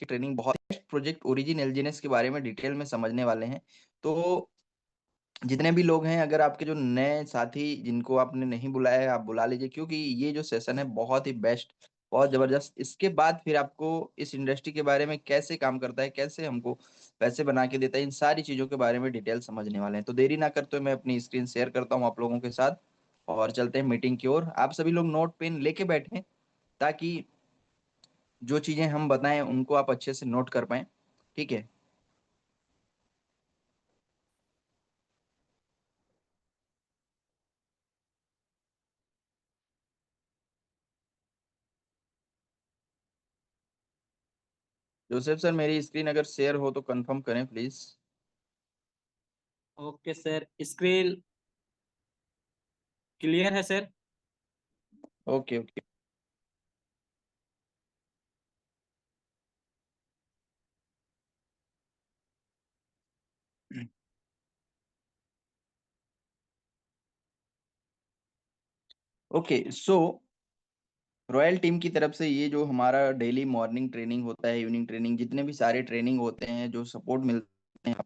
की ट्रेनिंग बहुत project origin एलजीएनएस के बारे में डिटेल में समझने वाले हैं। तो जितने भी लोग हैं, अगर आपके जो नए साथी जिनको आपने नहीं बुलाया है आप बुला लीजिए, क्योंकि ये जो सेशन है बहुत ही बेस्ट, बहुत जबरदस्त। इसके बाद फिर आपको इस इंडस्ट्री के बारे में कैसे काम करता है, कैसे हमको पैसे बना के देता है, इन सारी चीजों के बारे में डिटेल समझने वाले हैं। तो देरी ना करते हुए मैं अपनी स्क्रीन शेयर करता हूँ आप लोगों के साथ और चलते हैं मीटिंग की ओर। आप सभी लोग नोट पेन लेके बैठे ताकि जो चीजें हम बताएं उनको आप अच्छे से नोट कर पाए। ठीक है। जोसेफ सर, मेरी स्क्रीन अगर शेयर हो तो कंफर्म करें please. Okay sir, screen clear है sir. Okay okay. Okay so royal team की तरफ से ये जो हमारा डेली मॉर्निंग ट्रेनिंग होता है, इवनिंग ट्रेनिंग, जितने भी सारे ट्रेनिंग होते हैं, जो सपोर्ट मिलते हैं।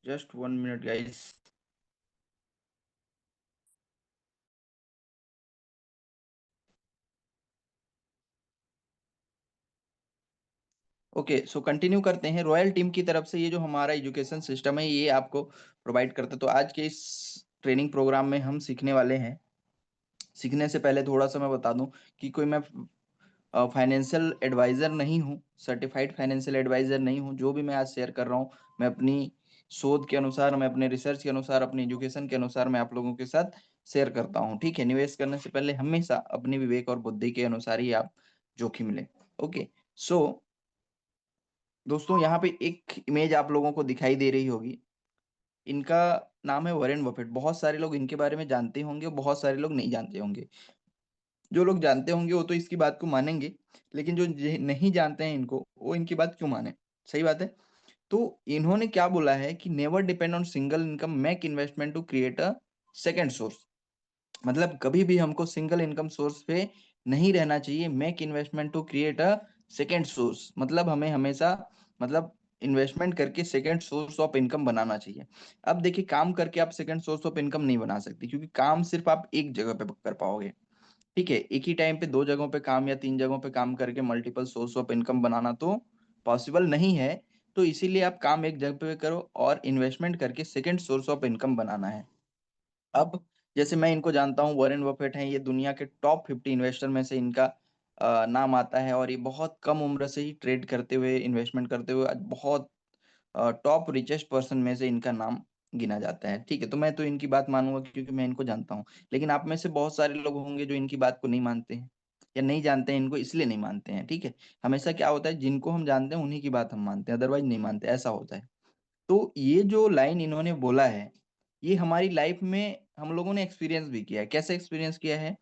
Just 1 minute guys. Okay so continue करते हैं। रॉयल टीम की तरफ से ये जो हमारा एजुकेशन सिस्टम है ये आपको प्रोवाइड करता है। तो आज के इस ट्रेनिंग प्रोग्राम में हम सीखने वाले हैं। सीखने से पहले थोड़ा सा मैं बता दूं कि कोई मैं फाइनेंशियल एडवाइजर नहीं हूँ, सर्टिफाइड फाइनेंशियल एडवाइजर नहीं हूँ। जो भी मैं आज शेयर कर रहा हूँ, मैं अपनी शोध के अनुसार, मैं अपने रिसर्च के अनुसार, अपनी एजुकेशन के अनुसार मैं आप लोगों के साथ शेयर करता हूँ। ठीक है। निवेश करने से पहले हमेशा अपनी विवेक और बुद्धि के अनुसार ही आप जोखिम लें। ओके सो दोस्तों, यहाँ पे एक इमेज आप लोगों को दिखाई दे रही होगी। इनका नाम है वॉरेन बफेट। बहुत सारे लोग इनके बारे में जानते होंगे, बहुत सारे लोग नहीं जानते होंगे। जो लोग जानते होंगे वो तो इसकी बात को मानेंगे, लेकिन जो नहीं जानते हैं इनको, वो इनकी बात क्यों माने। सही बात है। तो इन्होंने क्या बोला है कि never depend on single income, make investment to create a second source. मतलब कभी भी हमको सिंगल इनकम सोर्स पे नहीं रहना चाहिए। Make investment to create a second source, मतलब हमें हमेशा, मतलब इन्वेस्टमेंट करके सेकेंड सोर्स ऑफ इनकम बनाना चाहिए। अब देखिए, काम करके आप सेकेंड सोर्स ऑफ इनकम नहीं बना सकते, क्योंकि काम सिर्फ आप एक जगह पे कर पाओगे। ठीक है। एक ही टाइम पे दो जगहों पे काम या तीन जगहों पे काम करके मल्टीपल सोर्स ऑफ इनकम बनाना तो पॉसिबल नहीं है। तो इसीलिए आप काम एक जगह पे करो और इन्वेस्टमेंट करके सेकंड सोर्स ऑफ इनकम बनाना है। अब जैसे मैं इनको जानता हूँ, वॉरेन बफेट हैं, ये दुनिया के टॉप 50 इन्वेस्टर में से इनका नाम आता है। और ये बहुत कम उम्र से ही ट्रेड करते हुए, इन्वेस्टमेंट करते हुए आज बहुत टॉप रिचेस्ट पर्सन में से इनका नाम गिना जाता है। ठीक है। तो मैं तो इनकी बात मानूंगा क्योंकि मैं इनको जानता हूँ। लेकिन आप में से बहुत सारे लोग होंगे जो इनकी बात को नहीं मानते हैं, या नहीं जानते हैं इनको, इसलिए नहीं मानते हैं। ठीक है। हमेशा क्या होता है, जिनको हम जानते हैं उन्हीं की बात हम मानते हैं, अदरवाइज नहीं मानते, ऐसा होता है। तो ये जो लाइन इन्होंने बोला है, ये हमारी लाइफ में हम लोगों ने एक्सपीरियंस भी किया है। कैसे एक्सपीरियंस किया है?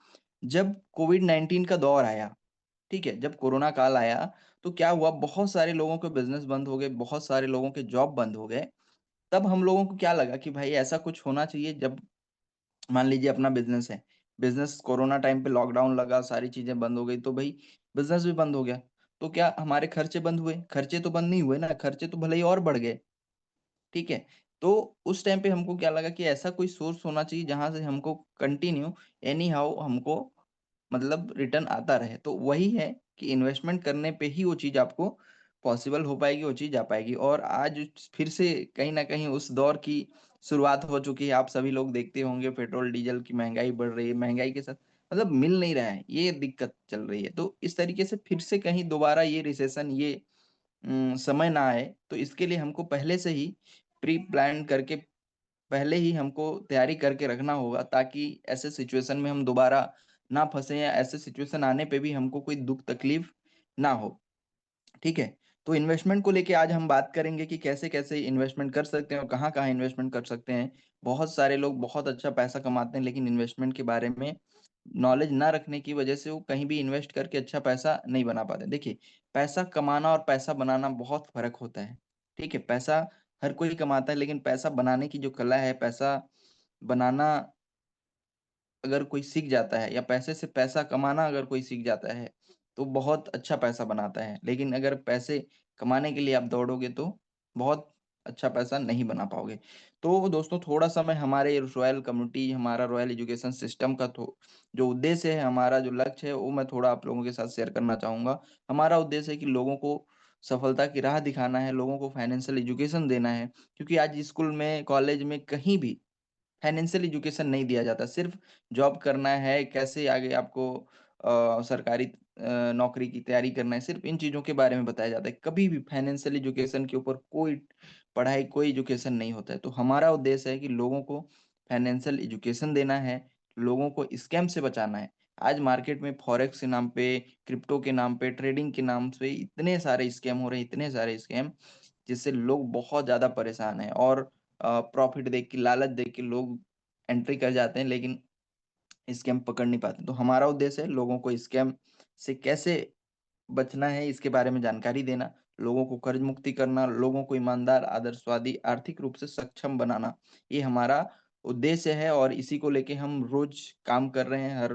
जब कोविड 19 का दौर आया, ठीक है, जब कोरोना काल आया, तो क्या हुआ, बहुत सारे लोगों के बिजनेस बंद हो गए, बहुत सारे लोगों के जॉब बंद हो गए। तब हम लोगों को क्या लगा कि भाई ऐसा कुछ होना चाहिए। जब मान लीजिए अपना बिजनेस है, बिजनेस कोरोना टाइम पे लॉकडाउन लगा, सारी चीजें बंद हो गई, तो भाई बिजनेस भी बंद हो गया। तो क्या हमारे खर्चे बंद हुए? खर्चे तो बंद नहीं हुए ना, खर्चे तो भले ही और बढ़ गए। ठीक है। तो उस टाइम पे हमको क्या लगा कि ऐसा कोई सोर्स होना चाहिए जहां से हमको कंटिन्यू एनी हाउ हमको, मतलब रिटर्न आता रहे। तो वही है कि इन्वेस्टमेंट करने पे ही वो चीज आपको पॉसिबल हो पाएगी, वो चीज आ पाएगी। और आज फिर से कहीं ना कहीं उस दौर की शुरुआत हो चुकी है। आप सभी लोग देखते होंगे पेट्रोल डीजल की महंगाई बढ़ रही है, महंगाई के साथ मतलब मिल नहीं रहा है, ये दिक्कत चल रही है। तो इस तरीके से फिर से कहीं दोबारा ये रिसेशन, ये समय ना आए, तो इसके लिए हमको पहले से ही प्री प्लान करके, पहले ही हमको तैयारी करके रखना होगा, ताकि ऐसे सिचुएशन में हम दोबारा ना फंसे, या ऐसे सिचुएशन आने पे भी हमको कोई दुख तकलीफ ना हो। ठीक है। तो इन्वेस्टमेंट को लेके आज हम बात करेंगे कि कैसे कैसे इन्वेस्टमेंट कर सकते हैं और कहाँ कहाँ इन्वेस्टमेंट कर सकते हैं। बहुत सारे लोग बहुत अच्छा पैसा कमाते हैं, लेकिन इन्वेस्टमेंट के बारे में नॉलेज ना रखने की वजह से वो कहीं भी इन्वेस्ट करके अच्छा पैसा नहीं बना पाते। देखिए, पैसा कमाना और पैसा बनाना बहुत फर्क होता है। ठीक है। पैसा हर कोई कमाता है, लेकिन पैसा बनाने की जो कला है, पैसा बनाना अगर कोई सीख जाता है या पैसे से पैसा कमाना अगर कोई सीख जाता है, तो बहुत अच्छा पैसा बनाता है। लेकिन अगर पैसे कमाने के लिए आप दौड़ोगे तो बहुत अच्छा पैसा नहीं बना पाओगे। तो दोस्तों थोड़ा-सा मैं हमारे रॉयल कम्युनिटी, हमारा रॉयल एजुकेशन सिस्टम का तो जो उद्देश्य है, हमारा जो लक्ष्य है, वो मैं थोड़ा आप लोगों के साथ शेयर करना चाहूँगा। हमारा उद्देश्य है कि लोगों को सफलता की राह दिखाना है, लोगों को फाइनेंशियल एजुकेशन देना है। क्योंकि आज स्कूल में, कॉलेज में, कहीं भी फाइनेंशियल एजुकेशन नहीं दिया जाता, सिर्फ़ जॉब करना है, कैसे आगे आपको सरकारी नौकरी की तैयारी करना है, सिर्फ़ इन चीज़ों के बारे में बताया जाता है। कभी भी फाइनेंशियल एजुकेशन के ऊपर कोई पढ़ाई, कोई एजुकेशन नहीं होता है। तो हमारा उद्देश्य है कि लोगों को फाइनेंशियल एजुकेशन देना है, लोगों को स्कैम से बचाना है। आज मार्केट में फॉरेक्स के नाम पे, क्रिप्टो के नाम पे, ट्रेडिंग के नाम से इतने सारे स्कैम हो रहे हैं, इतने सारे स्कैम जिससे लोग बहुत ज़्यादा परेशान हैं और प्रॉफ़िट देख के, लालच देख के लोग एंट्री कर जाते हैं, लेकिन स्कैम पकड़ नहीं पाते। तो हमारा उद्देश्य है लोगों को स्कैम से कैसे बचना है, इसके बारे में जानकारी देना, लोगों को कर्ज मुक्ति करना, लोगों को ईमानदार, आदर्शवादी, आर्थिक रूप से सक्षम बनाना, ये हमारा उद्देश्य है और इसी को लेके हम रोज़ काम कर रहे हैं।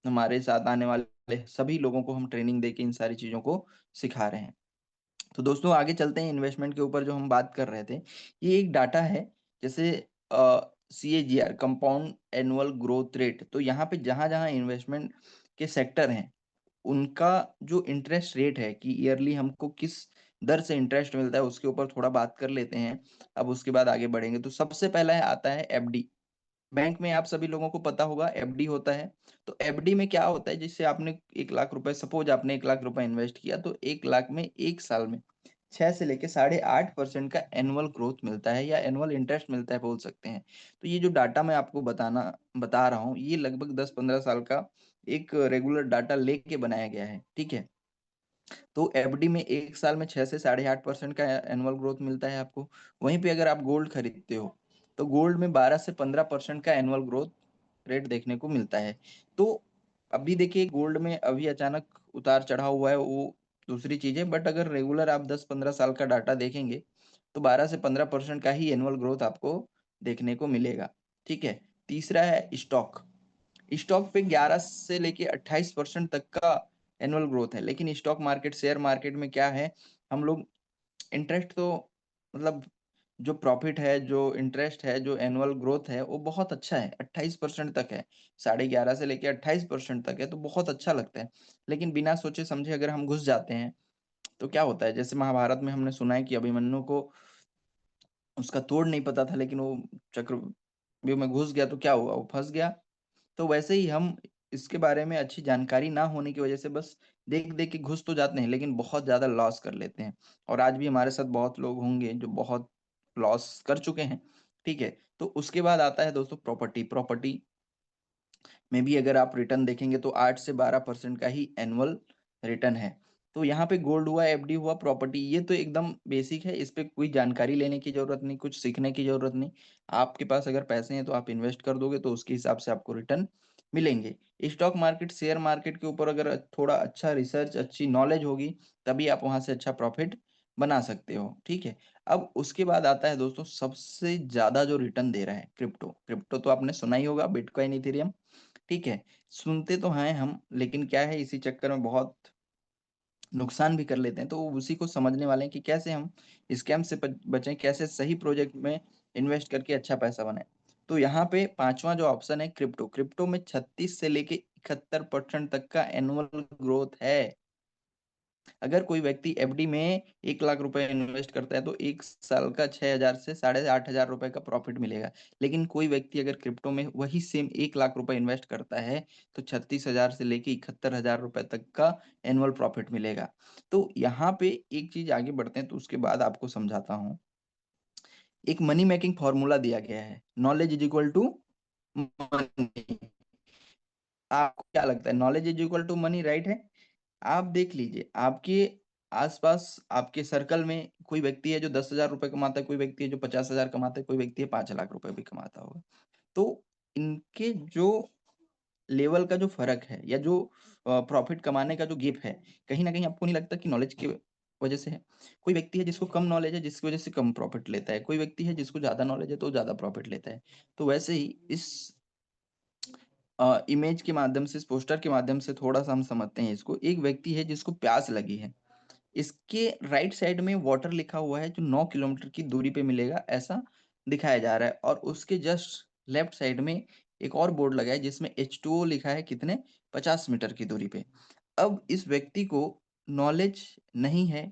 हमारे साथ आने वाले सभी लोगों को हम ट्रेनिंग देके इन सारी चीज़ों को सिखा रहे हैं। तो दोस्तों आगे चलते हैं इन्वेस्टमेंट के ऊपर जो हम बात कर रहे थे। ये एक डाटा है जैसे CAGR compound annual growth rate. तो यहाँ पे जहाँ-जहाँ इन्वेस्टमेंट के सेक्टर हैं, उनका जो इंटरेस्ट रेट है कि ईयरली हमको किस दर से इंटरेस्ट मिलता है उसके ऊपर थोड़ा बात कर लेते हैं। अब उसके बाद आगे बढ़ेंगे। तो सबसे पहला है आता है एफडी। बैंक में आप सभी लोगों को पता होगा एफडी होता है। तो एफडी में क्या होता है जिससे आपने 1 लाख रुपए सपोज़ आपने 1 लाख रुपए इन्वेस्ट किया तो 1 लाख में 1 साल में 6 से लेके 8.5% का एनुअल ग्रोथ मिलता है या एनुअल इंटरेस्ट मिलता है बोल सकते हैं। तो ये जो डाटा मैं आपको बता रहा हूँ ये लगभग 10-15 साल का एक रेगुलर डाटा लेके बनाया गया है, ठीक है? तो एफडी में 1 साल में 6 से 8.5% का एनुअल ग्रोथ मिलता है आपको। वहीं पे अगर आप गोल्ड खरीदते हो, तो गोल्ड में 12 से 15% का एनुअल ग्रोथ रेट देखने को मिलता है। तो अभी देखिए गोल्ड में अभी अचानक उतार-चढ़ाव हुआ है वो दूसरी चीज़ है, बट अगर रेगुलर आप 10-15 साल का डाटा देखेंगे, तो 12 से 15% का ही एनुअल ग्रोथ आपको देखने को मिलेगा, ठीक है? तीसरा है स्टॉक। स्टॉक पे 11 से लेके 28% तक का एनुअल ग्रोथ है। लेकिन स्टॉक मार्केट, शेयर मार्केट में क्या है, हम लोग इंटरेस्ट तो मतलब जो प्रॉफ़िट है, जो इंटरेस्ट है, जो एनुअल ग्रोथ है, वो बहुत अच्छा है, 28% तक है। 11.5 से लेके 28% तक है, तो बहुत अच्छा लगता है। लेकिन बिना सोचे-समझे अगर हम घुस जाते हैं, तो क्या होता है? जैसे महाभारत में हमने सुना है कि अभिमन्यु को उसका तोड़ नहीं पता था, लेकिन वो चक्रव्यूह में घुस गया, तो क्या हुआ? वो फँस गया। तो वैसे ही हम इसके बारे में अच्छी जानकारी ना होने की वजह से बस देख-देख के घुस तो जाते हैं, लेकिन बहुत ज़्यादा लॉस कर लेते हैं। और आज भी हमारे साथ बहुत लोग होंगे जो बहुत लॉस कर चुके हैं, ठीक है? तो उसके बाद आता है दोस्तों प्रॉपर्टी। प्रॉपर्टी में भी अगर आप रिटर्न देखेंगे तो 8 से 12% का ही एनुअल रिटर्न है। तो यहाँ पे गोल्ड हुआ, एफडी हुआ, प्रॉपर्टी ये तो एकदम बेसिक है, इस पे कोई जानकारी लेने की ज़रूरत नहीं, कुछ सीखने की ज़रूरत नहीं। आपके पास अगर पैसे हैं तो आप इन्वेस्ट कर दोगे तो उसके हिसाब से आपको रिटर्न मिलेंगे। स्टॉक मार्केट, शेयर मार्केट के ऊपर अगर थोड़ा अच्छा रिसर्च, अच्छी नॉलेज होगी, तभी आप वहाँ से अच्छा प्रॉफ़िट बना सकते हो, ठीक है? अब उसके बाद आता है दोस्तों सबसे ज़्यादा जो रिटर्न दे रहा है क्रिप्टो। क्रिप्टो तो आपने सुना ही होगा बिटकॉइन, इथेरियम। ठीक है, सुनते तो हैं हम, लेकिन क्या है इसी चक्कर में बहुत नुकसान भी कर लेते हैं, तो उसी को समझने वाले हैं कि कैसे हम स्कैम से बचें, कैसे सही प्रोजेक्ट में इन्वेस्ट करके अच्छा पैसा बनाएँ। तो यहाँ पे 5वाँ जो ऑप्शन है क्रिप्टो, क्रिप्टो में 36 से लेके 71% तक का एनुअल ग्रोथ है। अगर कोई व्यक्ति एफडी में 1 लाख रुपए इन्वेस्ट करता है तो 1 साल का 6,000 से साढ़े 8,000 रुपए का प्रॉफ़िट मिलेगा। लेकिन कोई व्यक्ति अगर क्रिप्टो में वही सेम 1 लाख रुपए इन्वेस्ट करता है तो 36,000 से लेके 71,000 रुपए तक का एनुअल प्रॉफ़िट मिलेगा। तो यहाँ पे एक चीज़ आगे बढ़ते हैं तो उसके बाद आपको समझाता हूँ। एक मनी मेकिंग फ़ॉर्मूला दिया गया है, knowledge is equal to money. आपको क्या लगता है knowledge is equal to money right है? आप देख लीजिए, आपके आस-पास, आपके सर्कल में कोई व्यक्ति है जो 10,000 रुपए कमाता है, कोई व्यक्ति है जो 50,000 कमाता है, कोई व्यक्ति है 5 लाख रुपए भी कमाता होगा। तो इनके जो लेवल का जो फ़र्क है या जो प्रॉफ़िट कमाने का जो गैप है, कहीं न कहीं आपको नहीं लगता कि नॉलेज की वजह से है? कोई व्यक्ति है जिसको कम नॉलेज है, जिसकी वजह से कम प्रॉफ़िट लेता है, कोई व्यक्ति है जिसको ज़्यादा नॉलेज है तो ज़्यादा प्रॉफ़िट लेता है। तो वैसे ही इस इमेज के माध्यम से, इस पोस्टर के माध्यम से थोड़ा-सा हम समझते हैं इसको। एक व्यक्ति है जिसको प्यास लगी है। इसके राइट साइड में वाटर लिखा हुआ है जो 9 किलोमीटर की दूरी पे मिलेगा, ऐसा दिखाया जा रहा है और उसके जस्ट लेफ्ट साइड में एक और बोर्ड लगा है जिसमें H2O लिखा है कितने 50 मीटर की दूरी पे। अब इस व्यक्ति को नॉलेज नहीं है,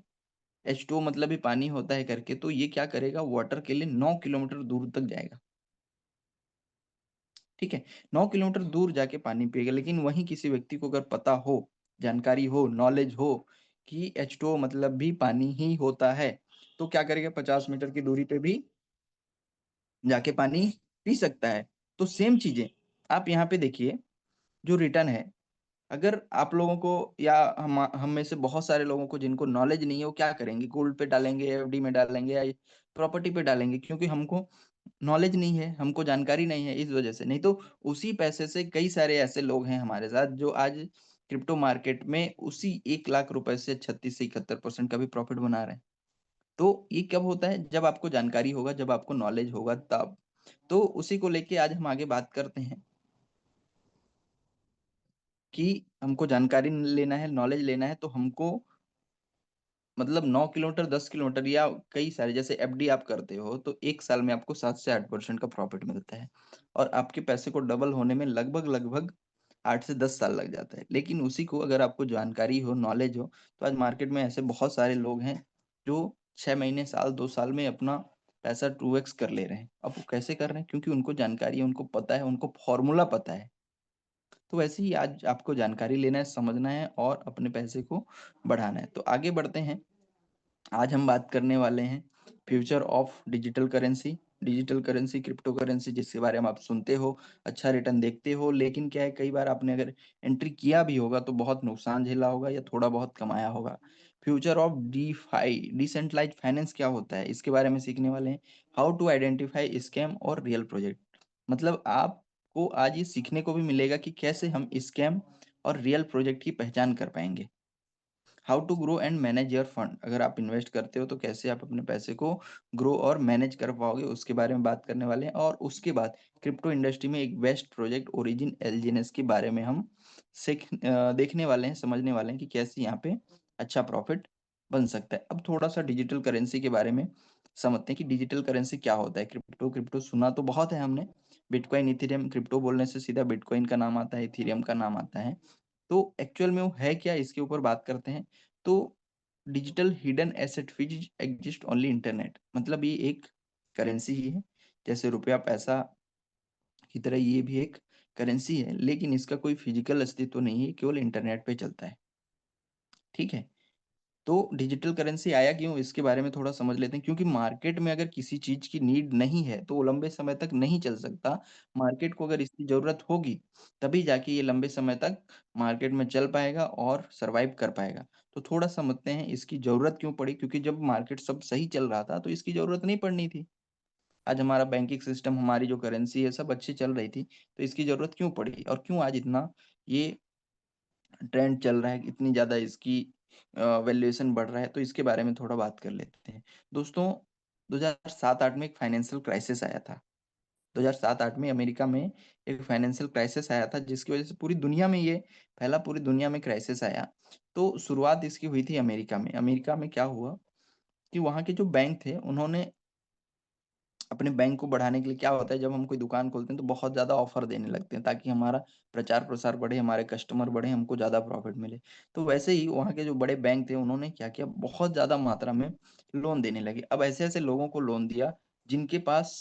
H2O मतलब ही पानी होता है करके, तो ये क्या करेगा, वाटर के लिए 9 किलोमीटर दूर तक जाएगा। ठीक है? 9 किलोमीटर दूर जाके पानी पिएगा, लेकिन वहीं किसी व्यक्ति को अगर पता हो, जानकारी हो, नॉलेज हो कि H2O मतलब भी पानी ही होता है, तो क्या करेगा, 50 मीटर की दूरी पे भी जाके पानी पी सकता है। तो सेम चीज़ें आप यहाँ पे देखिए, जो रिटर्न है, अगर आप लोगों को या हम में से बहुत सारे लोगों को जिनको नॉलेज नहीं है, वो क्या करेंगे, गोल्ड पे डालेंगे, एफडी में डालेंगे या प्रॉपर्टी पे डालेंगे, क्योंकि हमको नॉलेज नहीं है, हमको जानकारी नहीं है इस वजह से। नहीं तो उसी पैसे से कई सारे ऐसे लोग हैं हमारे साथ जो आज क्रिप्टो मार्केट में उसी 1 लाख रुपए से 36 से 71% का भी प्रॉफिट बना रहे हैं। तो ये कब होता है? जब आपको जानकारी होगा, जब आपको नॉलेज होगा तब। तो उसी को लेके आज हम आगे बात करते हैं कि हमको जानकारी लेना है, नॉलेज लेना है, तो हमको मतलब 9 किलोमीटर, 10 किलोमीटर या कई सारे, जैसे एफडी आप करते हो, तो 1 साल में आपको 7 से 8% का प्रॉफिट मिलता है और आपके पैसे को डबल होने में लगभग 8 से 10 साल लग जाता है। लेकिन उसी को अगर आपको जानकारी हो, नॉलेज हो, तो आज मार्केट में ऐसे बहुत सारे लोग हैं, जो 6 महीने, साल, 2 साल में अपना पैसा 2x कर ले रहे हैं। अब वो कैसे कर रहे हैं? क्योंकि उनको जानकारी है, उनको पता है, उनको फ़ॉर्मूला पता है। तो वैसे ही आज आपको जानकारी लेना है, समझना है और अपने पैसे को बढ़ाना है। तो आगे बढ़ते हैं। आज हम बात करने वाले हैं future of digital currency. Digital currency, crypto currency जिसके बारे में आप सुनते हो, अच्छा रिटर्न देखते हो, लेकिन क्या है, कई बार आपने अगर एंट्री किया भी होगा तो बहुत नुकसान झेला होगा या थोड़ा बहुत कमाया होगा। Future of DeFi, decentralized finance क्या होता है, इसके बारे में सीखने वाले हैं। हाउ टू आइडेंटिफाई स्कैम और रियल प्रोजेक्ट। मतलब आपको आज ये सीखने को भी मिलेगा कि कैसे हम स्कैम और रियल प्रोजेक्ट की पहचान कर पाएंगे। How to grow and manage your fund, अगर आप इन्वेस्ट करते हो तो कैसे आप अपने पैसे को ग्रो और मैनेज कर पाओगे, उसके बारे में बात करने वाले हैं। और उसके बाद क्रिप्टो इंडस्ट्री में एक बेस्ट प्रोजेक्ट ओरिजिन एलजीएनएस के बारे में हम देखने वाले हैं, समझने वाले हैं कि कैसे यहाँ पे अच्छा प्रॉफिट बन सकता है। अब थोड़ा सा डिजिटल करेंसी के बारे में समझते हैं कि डिजिटल करेंसी क्या होता है। क्रिप्टो क्रिप्टो सुना तो बहुत है हमने, बिटकॉइन, इथेरियम। क्रिप्टो बोलने से सीधा बिटकॉइन का नाम आता है, इथेरियम का नाम आता है। तो एक्चुअल में वो है क्या, इसके ऊपर बात करते हैं। तो digital hidden asset which exist only internet, मतलब ये एक करेंसी ही है, जैसे रुपया पैसा की तरह ये भी एक करेंसी है, लेकिन इसका कोई फिजिकल अस्तित्व नहीं है, केवल इंटरनेट पे चलता है। ठीक है? तो डिजिटल करेंसी आया क्यों, इसके बारे में थोड़ा समझ लेते हैं। क्योंकि मार्केट में अगर किसी चीज की नीड नहीं है तो वो लंबे समय तक नहीं चल सकता। मार्केट को अगर इसकी जरूरत होगी तभी जाके ये लंबे समय तक मार्केट में चल पाएगा और सरवाइव कर पाएगा। तो थोड़ा समझते हैं इसकी जरूरत क्यों पड़ी। क्योंकि जब मार्केट सब सही चल रहा था तो इसकी जरूरत नहीं पड़नी थी। आज हमारा बैंकिंग सिस्टम, हमारी जो करेंसी है, सब अच्छी चल रही थी, तो इसकी जरूरत क्यों पड़ी और क्यों आज इतना ये ट्रेंड चल रहा है, इतनी ज़्यादा इसकी वैल्यूएशन बढ़ रहा है, तो इसके बारे में थोड़ा बात कर लेते हैं। दोस्तों, 2007-8 में एक फाइनेंशियल क्राइसिस आया था। 2007-8 में अमेरिका में एक फाइनेंशियल क्राइसिस आया था जिसकी वज़ह से पूरी दुनिया में ये फैला, पूरी दुनिया में क्राइसिस आया। तो शुरुआत इसकी हुई थी अमेरिका में। अमेरिका में क्या हुआ कि वहाँ के जो बैंक थे, उन्होंने अपने बैंक को बढ़ाने के लिए, क्या होता है जब हम कोई दुकान खोलते हैं तो बहुत ज़्यादा ऑफर देने लगते हैं ताकि हमारा प्रचार-प्रसार बढ़े, हमारे कस्टमर बढ़े, हमको ज़्यादा प्रॉफिट मिले। तो वैसे ही वहाँ के जो बड़े बैंक थे, उन्होंने क्या किया, बहुत ज़्यादा मात्रा में लोन देने लगे। अब ऐसे-ऐसे लोगों को लोन दिया जिनके पास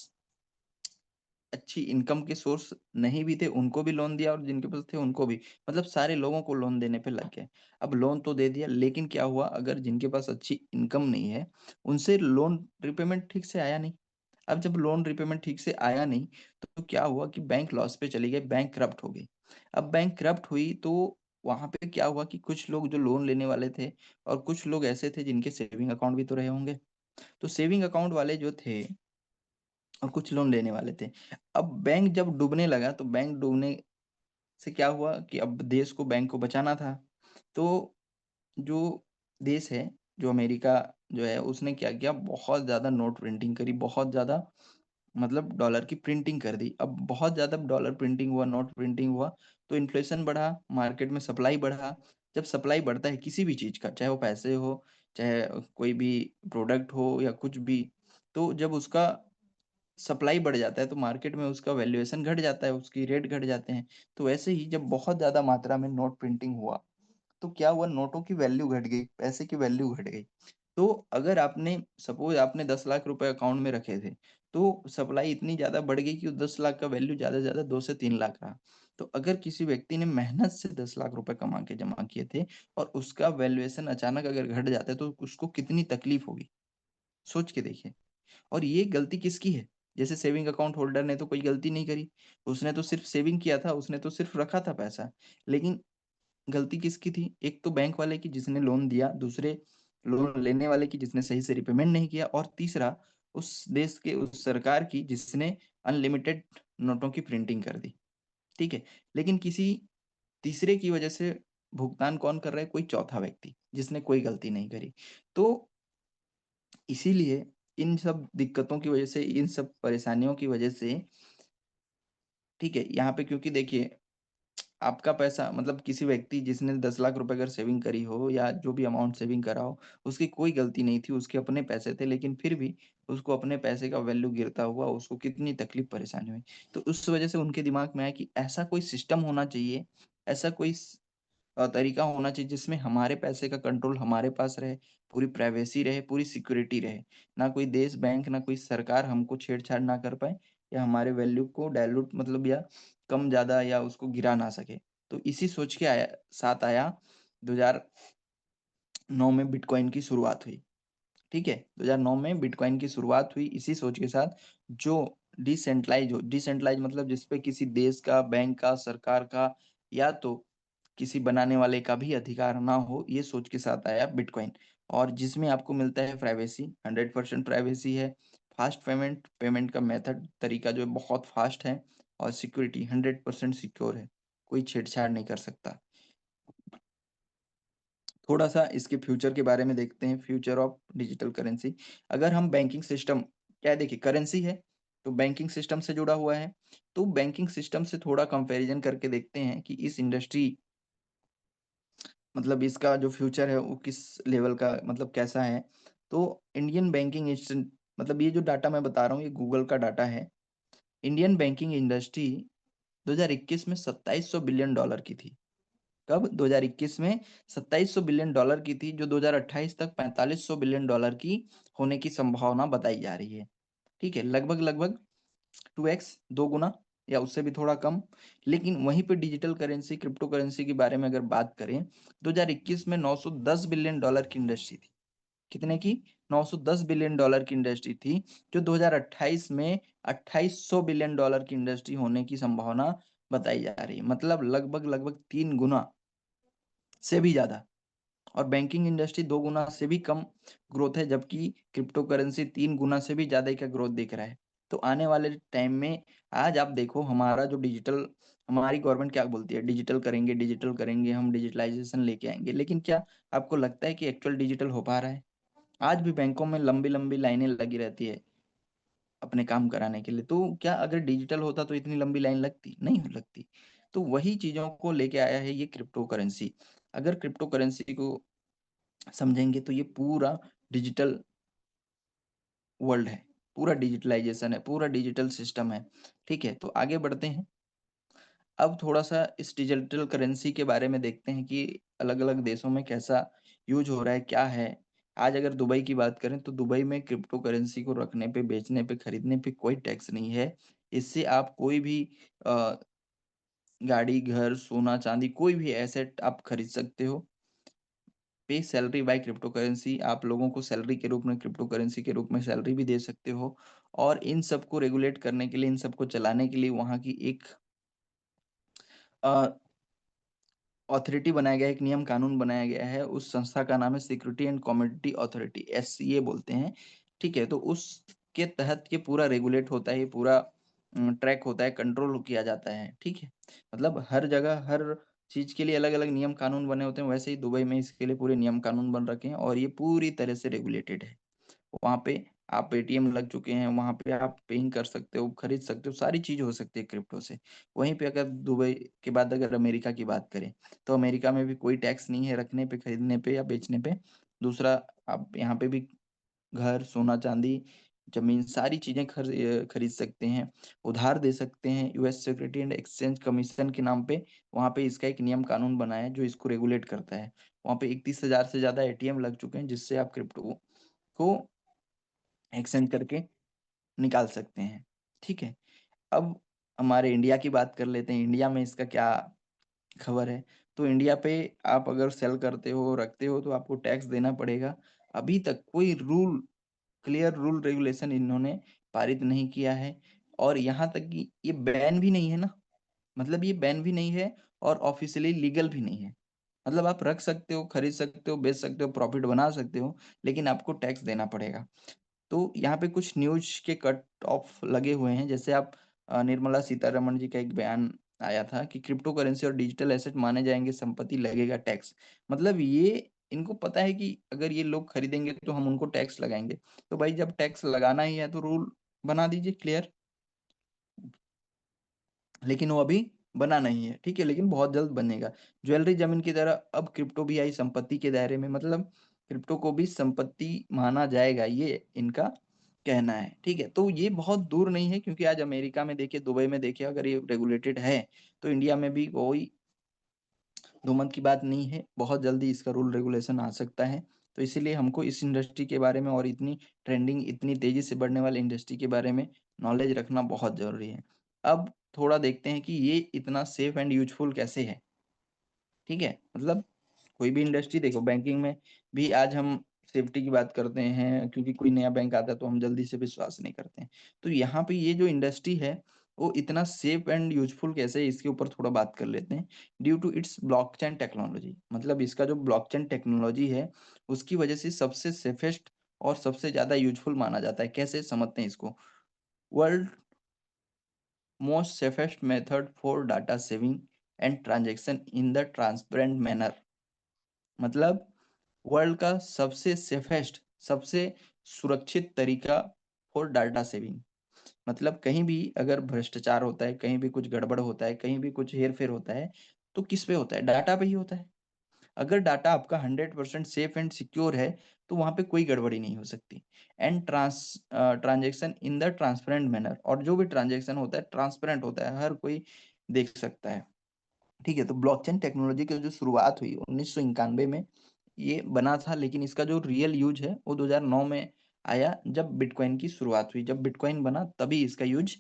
अच्छी इनकम के सोर्स नहीं भी थे, उनको भी लोन दिया और जिनके पास थे उनको भी। मतलब सारे लोगों को लोन देने पे लग गए। अब लोन तो दे दिया, लेकिन क्या हुआ, अगर जिनके पास अच्छी इनकम नहीं है, उनसे लोन रिपेमेंट ठीक से आया नहीं। अब जब लोन रिपेमेंट ठीक से आया नहीं, तो क्या हुआ कि बैंक लॉस पे चली गई, बैंक करप्ट हो गई। अब बैंक करप्ट हुई तो वहाँ पे क्या हुआ कि कुछ लोग जो लोन लेने वाले थे और कुछ लोग ऐसे थे जिनके सेविंग अकाउंट भी तो रहे होंगे। तो सेविंग अकाउंट वाले जो थे और कुछ लोन लेने वाले थे। अब बैंक जब डूबने लगा तो बैंक डूबने से क्या हुआ कि अब देश को, बैंक को बचाना था। तो जो देश है, जो अमेरिका जो है, उसने क्या किया, बहुत ज़्यादा नोट प्रिंटिंग करी, बहुत ज़्यादा मतलब डॉलर की प्रिंटिंग कर दी। अब बहुत ज़्यादा डॉलर प्रिंटिंग हुआ, नोट प्रिंटिंग हुआ, तो इन्फ्लेशन बढ़ा, मार्केट में सप्लाई बढ़ा। जब सप्लाई बढ़ता है किसी भी चीज़ का, चाहे वो पैसे हो, चाहे कोई भी प्रोडक्ट हो या कुछ भी, तो जब उसका सप्लाई बढ़ जाता है तो मार्केट में उसका वैल्यूएशन घट जाता है, उसकी रेट घट जाते हैं। तो वैसे ही जब बहुत ज़्यादा मात्रा में नोट प्रिंटिंग हुआ, तो क्या हुआ, नोटों की वैल्यू घट गई, पैसे की वैल्यू घट गई। तो अगर आपने सपोज़ आपने 10 लाख रुपए अकाउंट में रखे थे, तो सप्लाई इतनी ज़्यादा बढ़ गई कि 10 लाख का वैल्यू ज़्यादा से ज़्यादा 2 से 3 लाख रहा। तो अगर किसी व्यक्ति ने मेहनत से 10 लाख रुपए कमा के जमा किए थे और उसका वैल्यूएशन अचानक अगर घट जाता है, तो उसको कितनी तकलीफ होगी? सोच के देखिए। और ये गलती किसकी है? जैसे सेविंग अकाउंट होल्डर ने तो कोई गलती नहीं करी, उसने तो सिर्फ़ सेविंग किया था, उसने तो सिर्फ़ रखा था पैसा। लेकिन गलती किसकी थी? एक तो बैंक वाले की जिसने लोन दिया, दूसरे लोन लेने वाले की जिसने सही से रिपेमेंट नहीं किया, और तीसरा उस देश के उस सरकार की जिसने अनलिमिटेड नोटों की प्रिंटिंग कर दी, ठीक है? लेकिन किसी तीसरे की वजह से भुगतान कौन कर रहा है? कोई चौथा व्यक्ति, जिसने कोई गलती नहीं करी। तो इसीलिए इन सब दिक्कतों की वजह से, इन सब परेशानियों की वजह से, ठीक है, यहाँ पे क्योंकि देखिए, आपका पैसा मतलब किसी व्यक्ति जिसने 10 लाख रुपए अगर सेविंग करी हो या जो भी अमाउंट सेविंग करा हो, उसकी कोई गलती नहीं थी, उसके अपने पैसे थे, लेकिन फिर भी उसको अपने पैसे का वैल्यू गिरता हुआ उसको कितनी तकलीफ परेशानी हुई। तो उस वजह से उनके दिमाग में आया कि ऐसा कोई सिस्टम होना चाहिए, ऐसा कोई तरीका होना चाहिए जिसमें हमारे पैसे का कंट्रोल हमारे पास रहे, पूरी प्राइवेसी रहे, पूरी सिक्योरिटी रहे। ना कोई देश, बैंक, ना कोई सरकार हमको छेड़-छाड़ ना कर पाए या हमारे वैल्यू को डायल्यूट मतलब या कम-ज़्यादा या उसको गिरा ना सके। तो इसी सोच के आया 2009 में बिटकॉइन की शुरुआत हुई। ठीक है? 2009 में बिटकॉइन की शुरुआत हुई इसी सोच के साथ, जो डिसेंट्रलाइज़ मतलब जिस पे किसी देश का, बैंक का, सरकार का या तो किसी बनाने वाले का भी अधिकार ना हो, ये सोच के साथ आया बिटकॉइन। और जिसमें आपको मिलता है प्राइवेसी, 100% प्राइवेसी है, फास्ट पेमेंट, पेमेंट का मेथड तरीका जो है बहुत फास्ट है, और सिक्योरिटी 100% सिक्योर है, कोई छेड़छाड़ नहीं कर सकता। थोड़ा-सा इसके फ्यूचर के बारे में देखते हैं, फ्यूचर ऑफ डिजिटल करेंसी। अगर हम बैंकिंग सिस्टम, क्या है देखिए, करेंसी है, तो बैंकिंग सिस्टम से जुड़ा हुआ है। तो बैंकिंग सिस्टम से थोड़ा कंपैरिज़न करके देखते हैं कि इस इंडस्ट्री मतलब इसका जो फ्यूचर है वो किस लेवल का मतलब कैसा है। तो इंडियन बैंकिंग इंस्टेंट मतलब ये जो डाटा मैं बता रहा हूँ ये गूगल का डाटा है। इंडियन बैंकिंग इंडस्ट्री 2021 में $2700 बिलियन की थी। कब? 2021 में $2700 बिलियन की थी, जो 2028 तक $4500 बिलियन की होने की संभावना बताई जा रही है। ठीक है? लगभग-लगभग 2x 2 गुना या उससे भी थोड़ा कम। लेकिन वहीं पे डिजिटल करेंसी, क्रिप्टो करेंसी के बारे में अगर बात करें, 2021 में $910 बिलियन की इंडस्ट्री थी। कितने की? $910 बिलियन की इंडस्ट्री थी, जो 2028 में $2800 बिलियन की इंडस्ट्री होने की संभावना बताई जा रही है। मतलब लगभग-लगभग 3 गुना से भी ज़्यादा। और बैंकिंग इंडस्ट्री 2 गुना से भी कम ग्रोथ है, जबकि क्रिप्टो करेंसी 3 गुना से भी ज़्यादा का ग्रोथ दिख रहा है। तो आने वाले टाइम में आज आप देखो हमारा जो डिजिटल, हमारी गवर्नमेंट क्या बोलती है, डिजिटल करेंगे, हम डिजिटलाइज़ेशन लेके आएँगे। लेकिन क्या आपको लगता है कि एक्चुअल डिजिटल हो पा रहा है? आज भी बैंकों में लंबी-लंबी लाइनें लगी रहती है अपने काम कराने के लिए। तो क्या अगर डिजिटल होता तो इतनी लंबी लाइन लगती? नहीं लगती। तो वही चीज़ों को लेके आया है ये क्रिप्टो करेंसी। अगर क्रिप्टो करेंसी को समझेंगे तो ये पूरा डिजिटल वर्ल्ड है, पूरा डिजिटलाइज़ेशन है, पूरा डिजिटल सिस्टम है, ठीक है? तो आगे बढ़ते हैं। अब थोड़ा-सा इस डिजिटल करेंसी के बारे में देखते हैं कि अलग-अलग देशों में कैसा यूज़ हो रहा है, क्या है? आज अगर दुबई की बात करें तो दुबई में क्रिप्टो करेंसी को रखने पे, बेचने पे, खरीदने पे कोई टैक्स नहीं है। इससे आप कोई भी अ, गाड़ी, घर, सोना, चाँदी कोई भी एसेट आप खरीद सकते हो। पे सैलरी बाय क्रिप्टो करेंसी, आप लोगों को सैलरी के रूप में क्रिप्टो करेंसी के रूप में सैलरी भी दे सकते हो। और इन सबको रेगुलेट करने के लिए, इन सबको चलाने के लिए वहाँ की एक अ, अथॉरिटी बनाया गया है, एक नियम कानून बनाया गया है। उस संस्था का नाम है security and commodity authority, SCA बोलते हैं। ठीक है? तो उसके तहत ये पूरा रेगुलेट होता है, ये पूरा ट्रैक होता है, कंट्रोल किया जाता है। ठीक है? मतलब हर जगह, हर चीज़ के लिए अलग-अलग नियम कानून बने होते हैं, वैसे ही दुबई में इसके लिए पूरे नियम कानून बन रखे हैं और ये पूरी तरह से रेगुलेटेड है। वहाँ पे आप पेटीएम लग चुके हैं, वहाँ पे आप पेइंग कर सकते हो, खरीद सकते हो, सारी चीज़ हो सकती है क्रिप्टो से। वहीं पे अगर दुबई के बाद अगर अमेरिका की बात करें, तो अमेरिका में भी कोई टैक्स नहीं है रखने पे, खरीदने पे या बेचने पे। दूसरा, आप यहाँ पे भी घर, सोना-चांदी, ज़मीन सारी चीज़ें खरीद सकते हैं, उधार दे सकते हैं। US security and exchange commission के नाम पे वहाँ पे इसका एक नियम कानून बना है जो इसको रेगुलेट करता है। वहाँ पे 31,000 से ज़्यादा एटीएम लग चुके हैं जिससे आप क्रिप्टो को एक्सचेंज करके निकाल सकते हैं। ठीक है? अब हमारे इंडिया की बात कर लेते हैं, इंडिया में इसका क्या खबर है? तो इंडिया पे आप अगर सेल करते हो, रखते हो तो आपको टैक्स देना पड़ेगा। अभी तक कोई क्लियर रूल रेगुलेशन इन्होंने पारित नहीं किया है और यहाँ तक कि ये बैन भी नहीं है ना, मतलब ये बैन भी नहीं है और ऑफ़िशियली लीगल भी नहीं है। मतलब आप रख सकते हो, खरीद सकते हो, बेच सकते हो, प्रॉफ़िट बना सकते हो, लेकिन आपको टैक्स देना पड़ेगा। तो यहाँ पे कुछ न्यूज़ के कट ऑफ लगे हुए हैं, जैसे आप निर्मला सीतारमण जी का एक बयान आया था कि क्रिप्टो करेंसी और डिजिटल एसेट माने जाएँगे, संपत्ति लगेगा टैक्स। मतलब ये इनको पता है कि अगर ये लोग खरीदेंगे तो हम उनको टैक्स लगाएँगे। तो भाई जब टैक्स लगाना ही है तो रूल बना दीजिए क्लियर। लेकिन वो अभी बना नहीं है, ठीक है? लेकिन बहुत जल्द बनेगा। ज्वेलरी ज़मीन की तरह अब क्रिप्टो भी आई संपत्ति के दायरे में, मतलब क्रिप्टो को भी संपत्ति माना जाएगा, ये इनका कहना है, ठीक है? तो ये बहुत दूर नहीं है क्योंकि आज अमेरिका में देखिए, दुबई में देखिए अगर ये रेगुलेटेड है, तो इंडिया में भी कोई दो मत की बात नहीं है, बहुत जल्दी इसका रूल रेगुलेशन आ सकता है। तो इसीलिए हमको इस इंडस्ट्री के बारे में और इतनी ट्रेंडिंग, इतनी तेज़ी से बढ़ने वाली इंडस्ट्री के बारे में नॉलेज रखना बहुत ज़रूरी है। अब थोड़ा देखते हैं कि ये इतना सेफ एंड यूज़फुल कैसे है, ठीक है? मतलब कोई भी इंडस्ट्री देखो, बैंकिंग में भी आज हम सेफ्टी की बात करते हैं क्योंकि कोई नया बैंक आता है तो हम जल्दी से विश्वास नहीं करते हैं। तो यहाँ पे ये जो इंडस्ट्री है, वो इतना सेफ एंड यूज़फुल कैसे है, इसके ऊपर थोड़ा बात कर लेते हैं। Due to its blockchain technology, मतलब इसका जो ब्लॉकचेन टेक्नोलॉजी है, उसकी वजह से सबसे सेफेस्ट और सबसे ज़्यादा यूज़फुल माना जाता है। कैसे समझते हैं इसको? World most safest method for data saving and transaction in the transparent manner, मतलब वर्ल्ड का सबसे सेफेस्ट, सबसे सुरक्षित तरीका फॉर डाटा सेविंग, मतलब कहीं भी अगर भ्रष्टाचार होता है, कहीं भी कुछ गड़बड़ होता है, कहीं भी कुछ हेर-फेर होता है, तो किस पे होता है? डाटा पे ही होता है। अगर डाटा आपका 100% सेफ एंड सिक्योर है, तो वहाँ पे कोई गड़बड़ी नहीं हो सकती। And transaction in the transparent manner, और जो भी ट्रांज़ैक्शन होता है, ट्रांसपेरेंट होता है, हर कोई देख सकता है। ठीक है? तो ब्लॉकचेन टेक्नोलॉजी की जो शुरुआत हुई 1991 में ये बना था, लेकिन इसका जो रियल यूज़ है वो 2009 में आया जब बिटकॉइन की शुरुआत हुई। जब बिटकॉइन बना तभी इसका यूज़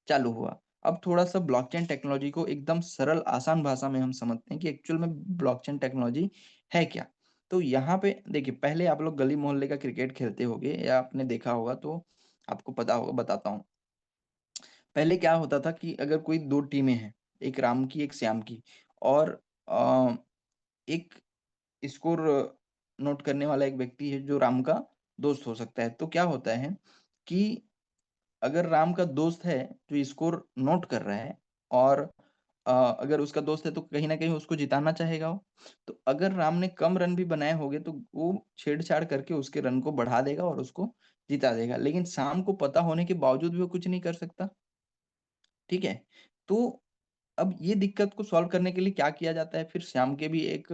चालू हुआ। अब थोड़ा-सा ब्लॉकचेन टेक्नोलॉजी को एकदम सरल आसान भाषा में हम समझते हैं कि एक्चुअल में ब्लॉकचेन टेक्नोलॉजी है क्या? तो यहाँ पे देखिए, पहले आप लोग गली मोहल्ले का क्रिकेट खेलते होंगे या आपने देखा होगा तो आपको पता होगा, बताता हूँ। पहले क्या होता था कि अगर कोई 2 टीमें हैं, एक राम की, एक श्याम की, और अ, एक स्कोर नोट करने वाला एक व्यक्ति है जो राम का दोस्त हो सकता है। तो क्या होता है कि अगर राम का दोस्त है जो स्कोर नोट कर रहा है और अगर उसका दोस्त है तो कहीं न कहीं उसको जिताना चाहेगा वो। तो अगर राम ने कम रन भी बनाए होंगे तो वो छेड़-छाड़ करके उसके रन को बढ़ा देगा और उसको जिता देगा। लेकिन शाम को पता होने के बावजूद भी वो कुछ नहीं कर सकता। ठीक है? तो अब ये दिक्कत को सॉल्व करने के लिए क्या किया जाता है, फिर श्याम के भी एक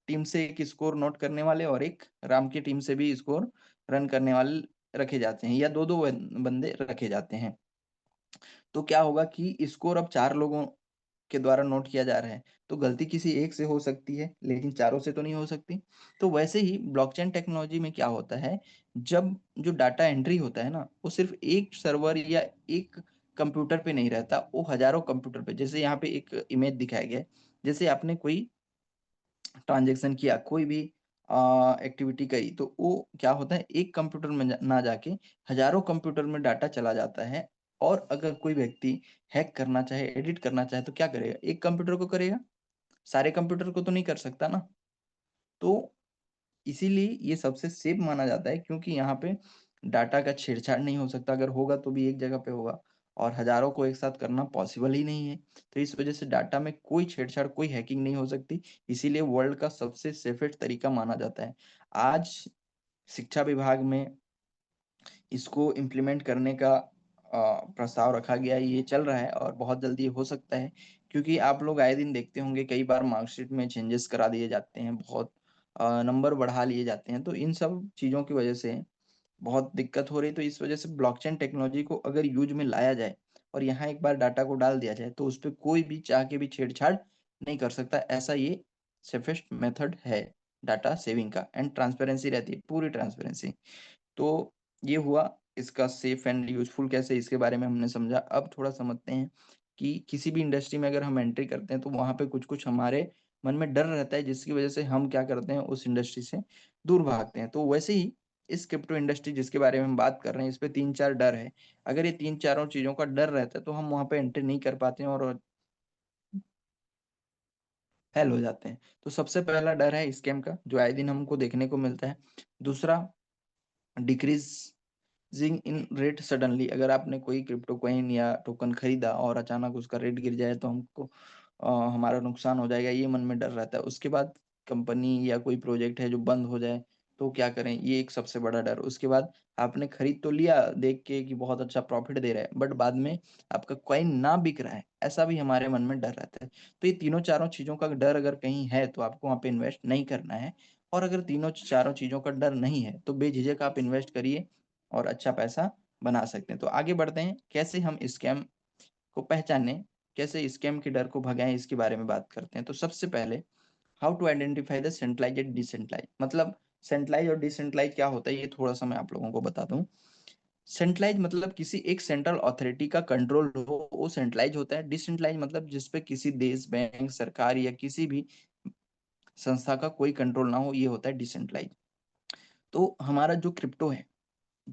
टीम से एक स्कोर नोट करने वाले और एक राम की टीम से भी स्कोर रन करने वाले रखे जाते हैं, या 2-2 बंदे रखे जाते हैं। तो क्या होगा कि स्कोर अब 4 लोगों के द्वारा नोट किया जा रहा है, तो गलती किसी एक से हो सकती है, लेकिन चारों से तो नहीं हो सकती। तो वैसे ही ब्लॉकचेन टेक्नोलॉजी में क्या होता है, जब जो डाटा एंट्री होता है ना, वो सिर्फ़ एक सर्वर या एक कंप्यूटर पे नहीं रहता, वो हज़ारों कंप्यूटर पे, जैसे यहाँ पे एक इमेज दिखाया गया है। जैसे आपने कोई ट्रांज़ैक्शन किया, कोई भी एक्टिविटी करी, तो वो क्या होता है, एक कंप्यूटर में ना जाके हज़ारों कंप्यूटर में डाटा चला जाता है, और अगर कोई व्यक्ति हैक करना चाहे, एडिट करना चाहे तो क्या करेगा? एक कंप्यूटर को करेगा, सारे कंप्यूटर को तो नहीं कर सकता ना। तो इसीलिए ये सबसे सेफ माना जाता है क्योंकि यहाँ पे डाटा का छेड़छाड़ नहीं हो सकता, अगर होगा तो भी एक जगह पे होगा और हज़ारों को एक साथ करना पॉसिबल ही नहीं है। तो इस वज़ह से डाटा में कोई छेड़छाड़, कोई हैकिंग नहीं हो सकती, इसीलिए वर्ल्ड का सबसे सेफेस्ट तरीका माना जाता है। आज शिक्षा विभाग में इसको इम्प्लीमेंट करने का प्रस्ताव रखा गया है, ये चल रहा है और बहुत जल्दी हो सकता है, क्योंकि आप लोग आए दिन देखते होंगे कई बार मार्कशीट में चेंजेस करा दिए जाते हैं, बहुत नंबर बढ़ा लिए जाते हैं, तो इन सब चीज़ों की वजह से बहुत दिक्कत हो रही है। तो इस वजह से ब्लॉकचेन टेक्नोलॉजी को अगर यूज में लाया जाए और यहाँ एक बार डाटा को डाल दिया जाए, तो उस पे कोई भी चाह के भी छेड़छाड़ नहीं कर सकता। ऐसा ये सेफेस्ट मेथड है डाटा सेविंग का, एंड ट्रांसपेरेंसी रहती है, पूरी ट्रांसपेरेंसी। तो ये हुआ इसका सेफ एंड यूजफुल कैसे, इसके बारे में हमने समझा। अब थोड़ा समझते हैं कि किसी भी इंडस्ट्री में अगर हम एंट्री करते हैं तो वहाँ पे कुछ-कुछ हमारे मन में डर रहता है, जिसकी वजह से हम क्या करते हैं, उस इंडस्ट्री से दूर भागते हैं। तो वैसे ही इस क्रिप्टो इंडस्ट्री जिसके बारे में हम बात कर रहे हैं, इस पे 3-4 डर है। अगर ये 3 चारों चीज़ों का डर रहता है तो हम वहाँ पे एंट्री नहीं कर पाते हैं और फेल हो जाते हैं। तो सबसे पहला डर है स्कैम का, जो आए दिन हमको देखने को मिलता है। दूसरा, डिक्रीजिंग इन रेट सडनली, अगर आपने कोई क्रिप्टो कॉइन या टोकन खरीदा और अचानक उसका रेट गिर जाए तो हमको हमारा नुकसान हो जाएगा, ये मन में डर रहता है। उसके बाद कंपनी या कोई प्रोजेक्ट है जो बंद हो जाए तो क्या करें, ये एक सबसे बड़ा डर। उसके बाद आपने खरीद तो लिया देख के कि बहुत अच्छा प्रॉफिट दे रहा है, बट बाद में आपका कॉइन ना बिक रहा है, ऐसा भी हमारे मन में डर रहता है। तो ये तीनों चारों चीज़ों का डर अगर कहीं है तो आपको वहाँ पे इन्वेस्ट नहीं करना है। और अगर तीनों चारों चीज़ों का डर नहीं है तो बेझिझक आप इन्वेस्ट करिए और अच्छा पैसा बना सकते हैं। तो आगे बढ़ते हैं, कैसे हम स्कैम को पहचानें, कैसे स्कैम के डर को भगाएँ, इसके बारे में बात करते हैं। तो सबसे पहले, how to identify the centralized and decentralized, मतलब सेंट्रलाइज्ड और डिसेंट्रलाइज्ड क्या होता है, ये थोड़ा-सा मैं आप लोगों को बता दूँ। सेंट्रलाइज्ड मतलब किसी एक सेंट्रल अथॉरिटी का कंट्रोल हो, वो सेंट्रलाइज्ड होता है। डिसेंट्रलाइज्ड मतलब जिस पे किसी देश, बैंक, सरकार या किसी भी संस्था का कोई कंट्रोल ना हो, ये होता है डिसेंट्रलाइज्ड। तो हमारा जो क्रिप्टो है,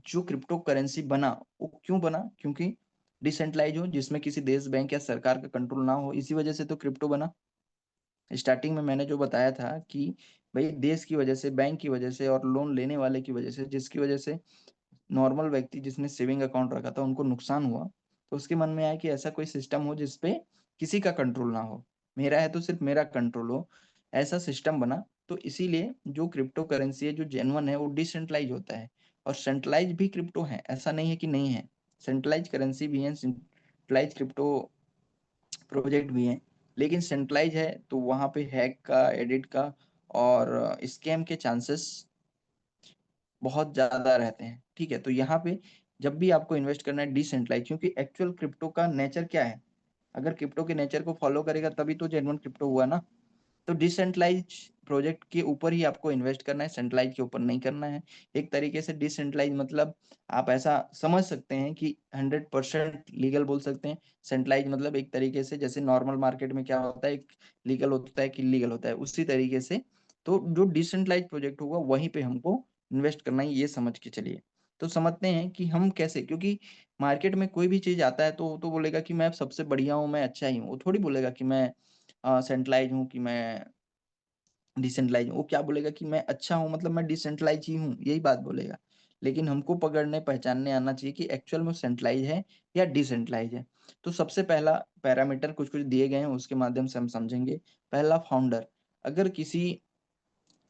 जो क्रिप्टो करेंसी बना, वो क्यों बना? क्योंकि डिसेंट्रलाइज्ड हो, जिसमें किसी देश, बैंक या सरकार का कंट्रोल ना हो, इसी वजह से तो क्रिप्टो बना। स्टार्टिंग में मैंने जो बताया था कि भई देश की वजह से, बैंक की वजह से और लोन लेने वाले की वजह से, जिसकी वजह से नॉर्मल व्यक्ति जिसने सेविंग अकाउंट रखा था उनको नुकसान हुआ, तो उसके मन में आया कि ऐसा कोई सिस्टम हो जिस पे किसी का कंट्रोल ना हो, मेरा है तो सिर्फ मेरा कंट्रोल हो, ऐसा सिस्टम बना। तो इसीलिए जो क्रिप्टो करेंसी है, जो जेन्युइन है, वो डिसेंट्रलाइज होता है। और सेंट्रलाइज भी क्रिप्टो है, ऐसा नहीं है कि नहीं है। सेंट्रलाइज करेंसी भी है, सेंट्रलाइज क्रिप्टो प्रोजेक्ट भी हैं, लेकिन सेंट्रलाइज है तो वहाँ पे हैक का, एडिट का और स्कैम के चांसेस बहुत ज़्यादा रहते हैं, ठीक है? तो यहाँ पे जब भी आपको इन्वेस्ट करना है डिसेंट्रलाइज़, क्योंकि एक्चुअल क्रिप्टो का नेचर क्या है? अगर क्रिप्टो के नेचर को फ़ॉलो करेगा तभी तो जेन्युइन क्रिप्टो हुआ ना। तो डिसेंट्रलाइज़ प्रोजेक्ट के ऊपर ही आपको इन्वेस्ट करना है, सेंट्रलाइज़ के ऊपर नहीं करना है। एक तरीके से डिसेंट्रलाइज़ मतलब आप ऐसा समझ सकते हैं कि 100% लीगल बोल सकते हैं। सेंट्रलाइज़ मतलब एक तरीके से जैसे नॉर्मल मार्केट में क्या होता है, एक लीगल होता है, एक इल्लीगल होता है, उसी तरीके से तो जो डिसेंट्रलाइज़ प्रोजेक्ट होगा वहीं पे हमको इन्वेस्ट करना है, ये समझ के चलिए। तो समझते हैं कि हम कैसे, क्योंकि मार्केट में कोई भी चीज़ आता है तो वो तो बोलेगा कि मैं सबसे बढ़िया हूँ, मैं अच्छा ही हूँ। वो थोड़ी बोलेगा कि मैं सेंट्रलाइज़ हूँ, कि मैं डिसेंट्रलाइज़ हूँ। वो क्या बोलेगा कि मैं अच्छा हूँ मतलब मैं डिसेंट्रलाइज़ ही हूँ, यही बात बोलेगा। लेकिन हमको पकड़ने, पहचानने आना चाहिए कि एक्चुअल में सेंट्रलाइज़ है या डिसेंट्रलाइज़ है। तो सबसे पहला पैरामीटर कुछ-कुछ दिए गए हैं, उसके माध्यम से हम समझेंगे। पहला, फाउंडर। अगर किसी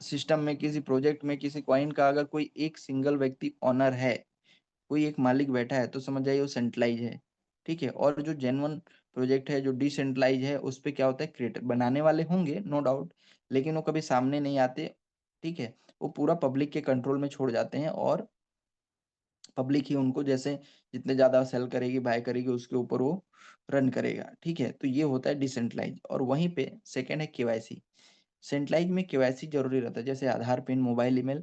सिस्टम में, किसी प्रोजेक्ट में, किसी कॉइन का अगर कोई एक सिंगल व्यक्ति ओनर है, कोई एक मालिक बैठा है, तो समझ जाइए वो सेंट्रलाइज़ है, ठीक है? और जो जेन्युइन प्रोजेक्ट है, जो डिसेंट्रलाइज़ है, उसपे क्या होता है, क्रिएटर बनाने वाले होंगे नो डाउट, लेकिन वो कभी सामने नहीं आते, ठीक है? वो पूरा पब्लिक के कंट्रोल में छोड़ जाते हैं और पब्लिक ही उनको जैसे जितने ज़्यादा सेल करेगी, बाय करेगी, उसके ऊपर वो रन करेगा, ठीक है? तो ये होता है डिसेंट्रलाइज़। और वहीं पे सेकंड है केवाईसी। सेंट्रलाइज़ में केवाईसी ज़रूरी रहता है, जैसे आधार, पिन, मोबाइल, ईमेल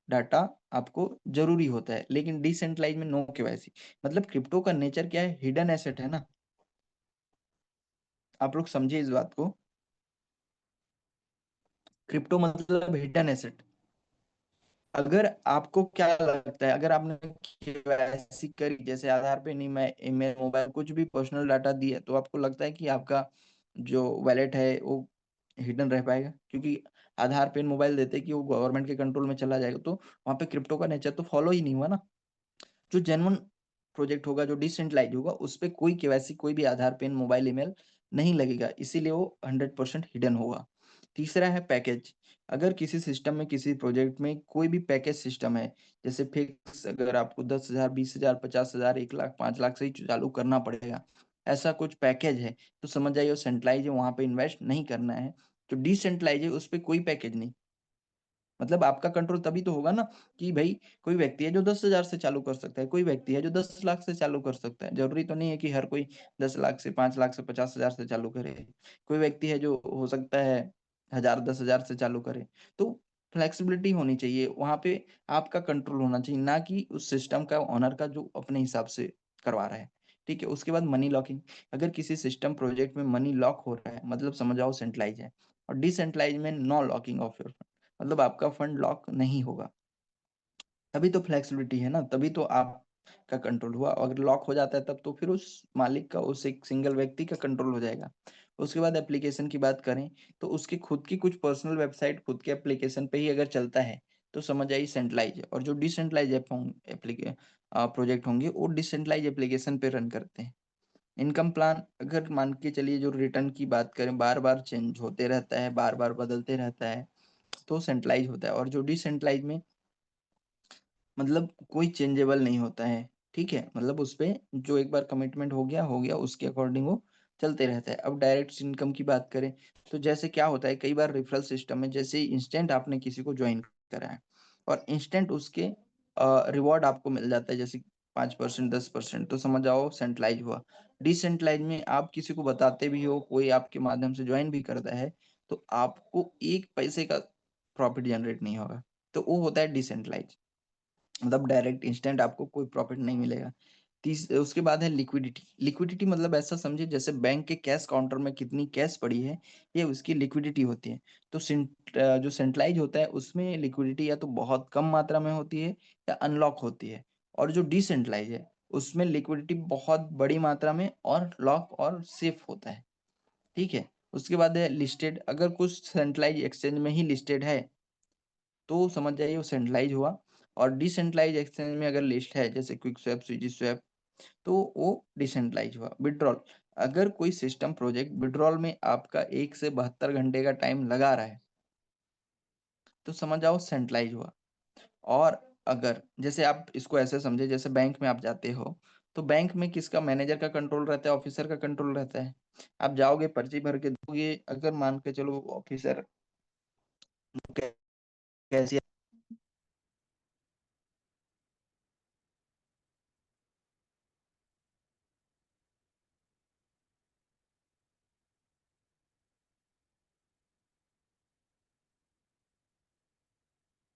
डाटा आपको ज़रूरी होता है, लेकिन डिसेंट्रलाइज़ में नो केवाईसी। मतलब क्रिप्टो का नेचर क्या है? हिडन एसेट है ना, आप लोग समझिए इस बात को। क्रिप्टो मतलब हिडन एसेट। अगर आपको क्या लगता है, अगर आपने केवाईसी करी, जैसे आधार पे नहीं, मैं ईमेल, मोबाइल कुछ भी पर्सनल डाटा दिया, तो आपको लगता है कि आपका जो वॉलेट है वो हिडन रह पाएगा? क्योंकि आधार, पिन, मोबाइल देते कि वो गवर्नमेंट के कंट्रोल में चला जाएगा, तो वहाँ पे क्रिप्टो का नेचर तो फॉलो ही नहीं हुआ ना। जो जेन्युइन प्रोजेक्ट होगा, जो डिसेंट्रलाइज़ होगा, उसपे कोई केवाईसी, कोई भी आधार, पिन, मोबाइल, ईमेल नहीं लगेगा, इसीलिए वो 100% हिडन होगा। तीसरा है पैकेज। अगर किसी सिस्टम में, किसी प्रोजेक्ट में कोई भी पैकेज सिस्टम है, जैसे फिक्स अगर आपको 10,000, 20,000, 50,000, 1,00,000, 5,00,000 से ही चालू करना पड़ेगा, ऐसा कुछ पैकेज है, तो समझ जाइए वो सेंट्रलाइज है, वहाँ पे इन्वेस्ट नहीं करना है। जो डिसेंट्रलाइज है, उस पे कोई पैकेज नहीं। मतलब आपका कंट्रोल तभी तो होगा ना कि भाई कोई व्यक्ति है जो 10,000 से चालू कर सकता है, कोई व्यक्ति है जो 10 लाख से चालू कर सकता है। ज़रूरी तो नहीं है कि हर कोई 10 लाख से, 5 लाख से, 50,000 से चालू करे। कोई व्यक्ति है जो हो सकता है 1,000, 10,000 से चालू करे। तो फ्लेक्सिबिलिटी होनी चाहिए, वहाँ पे आपका कंट्रोल होना चाहिए, ना कि उस सिस्टम का ओनर का जो अपने हिसाब से करवा रहा है। ठीक है? उसके बाद मनी लॉकिंग, अगर किसी सिस्टम प्रोजेक्ट में मनी लॉक हो रहा है, मतलब समझ जाओ सेंट्रलाइज़ है, और डिसेंट्रलाइज़ में no locking of your fund, मतलब आपका फंड लॉक नहीं होगा। तभी तो फ्लेक्सिबिलिटी है ना, तभी तो आपका कंट्रोल हुआ। अगर लॉक हो जाता है तब तो फिर उस मालिक का, उस एक सिंगल व्यक्ति का कंट्रोल हो जाएगा। उसके बाद एप्लीकेशन की बात करें, तो उसकी खुद की कुछ पर्सनल वेबसाइट खुद के एप्लीकेशन पे ही अगर चलता है, तो समझ जाइए सेंट्रलाइज़ है। और जो डिसेंट्रलाइज़ प्रोजेक्ट होंगे, वो डिसेंट्रलाइज़ एप्लीकेशन पे रन करते हैं। इनकम प्लान अगर मान के चलिए, जो रिटर्न की बात करें, बार-बार चेंज होते रहता है, बार-बार बदलते रहता है, तो सेंट्रलाइज़ होता है। और जो डिसेंट्रलाइज़ में मतलब कोई चेंजेबल नहीं होता है, ठीक है? मतलब उसपे जो एक बार कमिटमेंट हो गया, उसके अकॉर्डिंग वो चलते रहता है। अब डायरेक्ट इनकम की बात करें, तो जैसे क्या होता है कई बार रेफरल सिस्टम में, जैसे ही इंस्टेंट आपने किसी को जॉइन कराया और इंस्टेंट उसके रिवॉर्ड आपको मिल जाता है, जैसे 5%, 10%, तो समझ जाओ सेंट्रलाइज़ हुआ। डिसेंट्रलाइज़ में आप किसी को बताते भी हो, कोई आपके माध्यम से जॉइन भी करता है, तो आपको 1 पैसे का प्रॉफिट जनरेट नहीं होगा, तो वो होता है डिसेंट्रलाइज़। मतलब डायरेक्ट इंस्टेंट आपको कोई प्रॉफिट नहीं मिलेगा। उसके बाद है लिक्विडिटी। लिक्विडिटी मतलब ऐसा समझिए जैसे बैंक के कैश काउंटर में कितनी कैश पड़ी है, ये उसकी लिक्विडिटी होती है। तो जो सेंट्रलाइज़ होता है उसमें लिक्विडिटी या तो बहुत कम मात्रा में होती है या अनलॉक होती है। और जो डिसेंट्रलाइज़ है उसमें लिक्विडिटी बहुत बड़ी मात्रा में और लॉक और सेफ होता है। ठीक है? उसके बाद है लिस्टेड। अगर कुछ सेंट्रलाइज़ एक्सचेंज में ही लिस्टेड है, तो समझ जाइए वो सेंट्रलाइज़ हुआ। और डिसेंट्रलाइज़ एक्सचेंज में अगर लिस्ट है, जैसे क्विकस्वैप, स्विगिस्वैप, तो वो डिसेंट्रलाइज़ हुआ। विथड्रॉल, अगर कोई सिस्टम प्रोजेक्ट विथड्रॉल में आपका 1 से 72 घंटे का टाइम लगा रहा है, तो समझ जाओ सेंट्रलाइज़ हुआ। और अगर जैसे आप इसको ऐसे समझिए, जैसे बैंक में आप जाते हो, तो बैंक में किसका, मैनेजर का कंट्रोल रहता है, ऑफिसर का कंट्रोल रहता है। आप जाओगे, पर्ची भर के दोगे, अगर मान के चलो ऑफिसर कैशियर,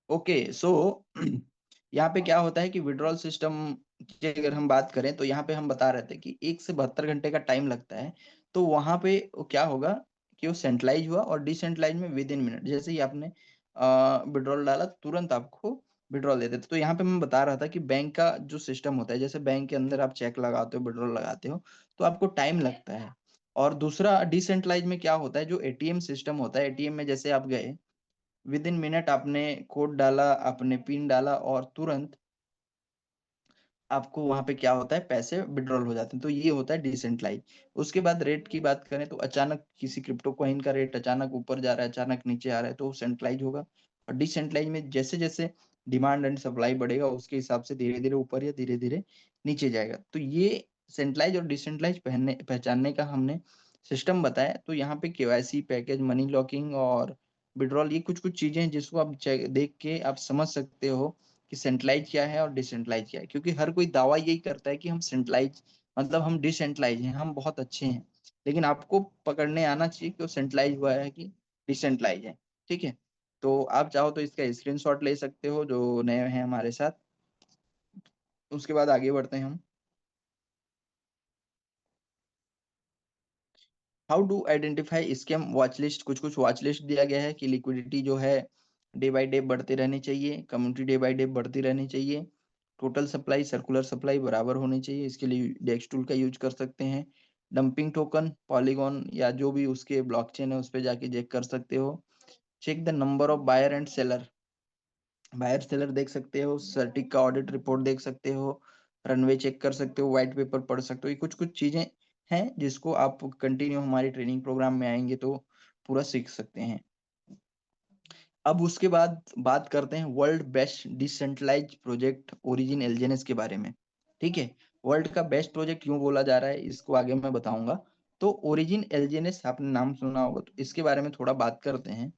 ओके सो यहाँ पे क्या होता है कि विड्रॉल सिस्टम की अगर हम बात करें, तो यहाँ पे हम बता रहे थे कि 1 से 72 घंटे का टाइम लगता है। तो वहाँ पे वो क्या होगा कि वो सेंट्रलाइज़ हुआ, और डिसेंट्रलाइज़ में विद इन मिनट, जैसे ही आपने विड्रॉल डाला तुरंत आपको विड्रॉल दे देते। तो यहाँ पे मैं बता रहा था कि बैंक का जो सिस्टम होता है, जैसे बैंक के अंदर आप चेक लगाते हो, विड्रॉल लगाते हो, तो आपको टाइम लगता है। और दूसरा डिसेंट्रलाइज़ में क्या होता है, जो एटीएम सिस्टम होता है, एटीएम में जैसे आप गए, विद इन मिनट आपने कोड डाला, आपने पिन डाला और तुरंत आपको वहाँ पे क्या होता है, पैसे विथड्रॉल हो जाते हैं। तो ये होता है डिसेंट्रलाइज़। उसके बाद रेट की बात करें, तो अचानक किसी क्रिप्टो कॉइन का रेट अचानक ऊपर जा रहा है, अचानक नीचे आ रहा है, तो सेंट्रलाइज़ होगा। और डिसेंट्रलाइज़ में जैसे-जैसे डिमांड एंड सप्लाई बढ़ेगा, उसके हिसाब से धीरे-धीरे ऊपर या धीरे-धीरे नीचे जाएगा। तो ये सेंट्रलाइज़ और डिसेंट्रलाइज़ पहचानने का हमने सिस्टम बताया। तो यहाँ पे केवाईसी, पैकेज, मनी लॉकिंग और विथड्रॉल, ये कुछ-कुछ चीज़ें हैं जिसको आप देख के आप समझ सकते हो कि सेंट्रलाइज़ क्या है और डिसेंट्रलाइज़ क्या है। क्योंकि हर कोई दावा यही करता है कि हम सेंट्रलाइज़, मतलब हम डिसेंट्रलाइज़ हैं, हम बहुत अच्छे हैं। लेकिन आपको पकड़ने आना चाहिए कि वो सेंट्रलाइज़ हुआ है कि डिसेंट्रलाइज़ है। ठीक है? तो आप चाहो तो इसका स्क्रीनशॉट ले सकते हो जो नए हैं हमारे साथ। उसके बाद आगे बढ़ते हैं हम। How to identify scam watch list. कुछ-कुछ वॉच लिस्ट दिया गया है कि लिक्विडिटी जो है डे बाय डे बढ़ते रहनी चाहिए, कम्युनिटी डे बाय डे बढ़ती रहनी चाहिए, टोटल सप्लाई, सर्कुलर सप्लाई बराबर होनी चाहिए। इसके लिए डेक्स टूल का यूज़ कर सकते हैं। डंपिंग टोकन, पॉलीगॉन या जो भी उसके ब्लॉकचेन है, उस पे जाके चेक कर सकते हो। Check the number of buyer and seller. Buyer seller देख सकते हो, सर्टिक का ऑडिट रिपोर्ट देख सकते हो, रनवे चेक कर सकते हो, व्हाइट पेपर पढ़ सकते हो। ये कुछ-कुछ चीज़ें हैं जिसको आप कंटिन्यू हमारी ट्रेनिंग प्रोग्राम में आएँगे तो पूरा सीख सकते हैं। अब उसके बाद बात करते हैं world best decentralize project origin एलजेनेस के बारे में। ठीक है, वर्ल्ड का बेस्ट प्रोजेक्ट क्यों बोला जा रहा है इसको आगे मैं बताऊंगा। तो ओरिजिन एलजेनेस आपने नाम सुना होगा, तो इसके बारे में थोड़ा बात करते हैं।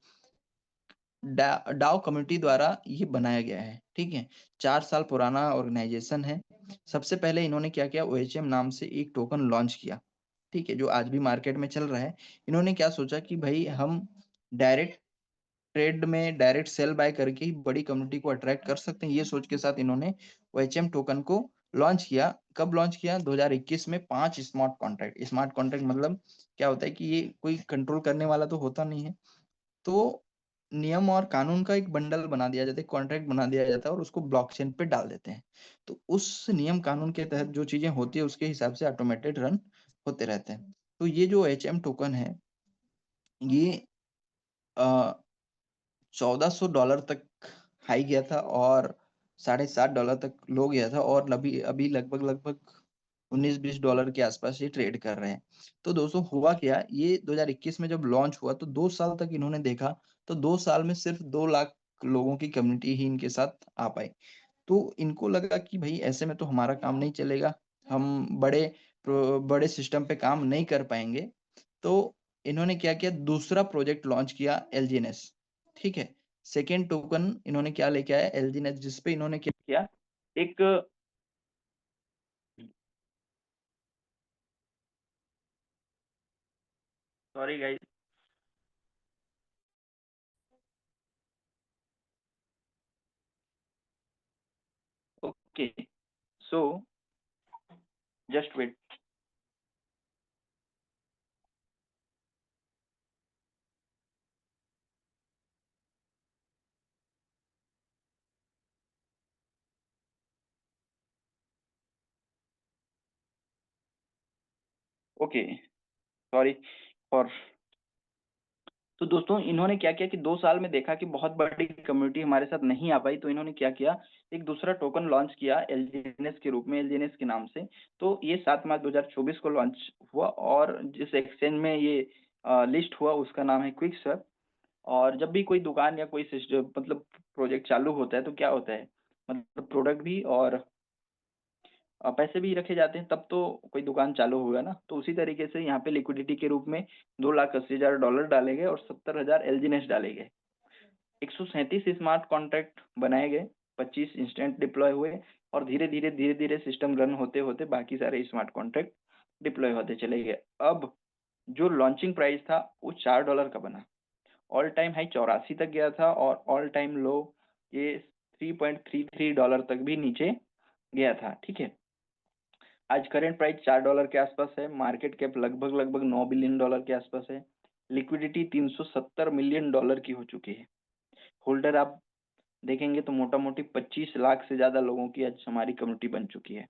डाओ कम्युनिटी द्वारा ये बनाया गया है। ठीक है, 4 साल पुराना ऑर्गेनाइजेशन है। सबसे पहले इन्होंने क्या किया, ओएचएम नाम से एक टोकन लॉन्च किया। ठीक है, जो आज भी मार्केट में चल रहा है। इन्होंने क्या सोचा कि भाई हम डायरेक्ट ट्रेड में डायरेक्ट सेल बाय करके ही बड़ी कम्युनिटी को अट्रैक्ट कर सकते हैं, ये सोच के साथ इन्होंने ओएचएम टोकन को लॉन्च किया। कब लॉन्च किया, 2021 में 5 स्मार्ट कॉन्ट्रैक्ट। स्मार्ट कॉन्ट्रैक्ट मतलब क्या होता है कि ये कोई कंट्रोल करने वाला तो होता नहीं है, तो नियम और कानून का एक बंडल बना दिया जाता है, कॉन्ट्रैक्ट बना दिया जाता है और उसको ब्लॉकचेन पे डाल देते हैं। तो उस नियम कानून के तहत जो चीजें होती है उसके हिसाब से ऑटोमेटेड रन होते रहते हैं। तो ये जो एचएम टोकन है ये $1400 तक हाई गया था और $7.5 तक लो गया था, और अभी अभी लगभग लगभग $19-20 के आसपास ये ट्रेड कर रहे हैं। तो दोस्तों हुआ क्या, ये 2021 में जब लॉन्च हुआ तो 2 साल तक इन्होंने देखा, तो 2 साल में सिर्फ 2 लाख लोगों की कम्युनिटी ही इनके साथ आ पाई। तो इनको लगा कि भाई ऐसे में तो हमारा काम नहीं चलेगा, हम बड़े सिस्टम पे काम नहीं कर पाएंगे। तो इन्होंने क्या किया, दूसरा प्रोजेक्ट लॉन्च किया एलजीएनएस। ठीक है, सेकेंड टोकन इन्होंने क्या लेके आया एलजीएनएस, जिसपे इन्होंने क्या किया, एक sorry guys, okay, so just wait. Okay, sorry for. तो दोस्तों इन्होंने क्या किया कि 2 साल में देखा कि बहुत बड़ी कम्युनिटी हमारे साथ नहीं आ पाई, तो इन्होंने क्या किया, एक दूसरा टोकन लॉन्च किया एलजीएनएस के रूप में, एलजीएनएस के नाम से। तो ये 7 मार्च 2024 को लॉन्च हुआ, और जिस एक्सचेंज में ये लिस्ट हुआ उसका नाम है क्विकस्वैप। और जब भी कोई दुकान या कोई सिस्टम मतलब प्रोजेक्ट चालू होता है तो क्या होता है, मतलब प्रोडक्ट भी और पैसे भी रखे जाते हैं, तब तो कोई दुकान चालू होगा ना। तो उसी तरीके से यहाँ पे लिक्विडिटी के रूप में $2,80,000 डाले गए और 70,000 एलजीनेस डाले गए। 137 स्मार्ट कॉन्ट्रैक्ट बनाए गए, 25 इंस्टेंट डिप्लॉय हुए, और धीरे धीरे सिस्टम रन होते होते बाकी सारे स्मार्ट कॉन्ट्रैक्ट डिप्लॉय होते चले गए। अब जो लॉन्चिंग प्राइस था वो $4 का बना, ऑल टाइम हाई 84 तक गया था, और ऑल टाइम लो ये $3.33 तक भी नीचे गया था। ठीक है, आज करेंट प्राइस $4 के आसपास है, मार्केट कैप लगभग लगभग $9 बिलियन के आसपास है, लिक्विडिटी $370 मिलियन की हो चुकी है। होल्डर आप देखेंगे तो मोटा मोटी 25 लाख से ज्यादा लोगों की आज हमारी कम्युनिटी बन चुकी है।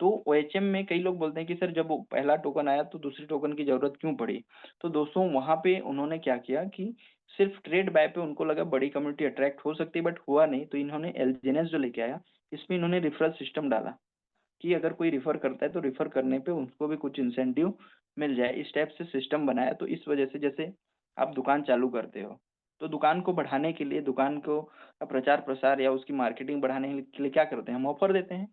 तो ओएचएम में कई लोग बोलते हैं कि सर जब वो पहला टोकन आया तो दूसरी टोकन की जरूरत क्यों पड़ी। तो दोस्तों वहां पे उन्होंने क्या किया कि सिर्फ ट्रेड बाय पे उनको लगा बड़ी कम्युनिटी अट्रैक्ट हो सकती है, बट हुआ नहीं। तो इन्होंने एलजेनेस जो लेके आया, इसमें इन्होंने रिफरल सिस्टम डाला कि अगर कोई रिफर करता है तो रिफर करने पे उनको भी कुछ इंसेंटिव मिल जाए, इस टाइप से सिस्टम बनाया। तो इस वजह से जैसे आप दुकान चालू करते हो, तो दुकान को बढ़ाने के लिए, दुकान को प्रचार प्रसार या उसकी मार्केटिंग बढ़ाने के लिए क्या करते हैं, हम ऑफर देते हैं।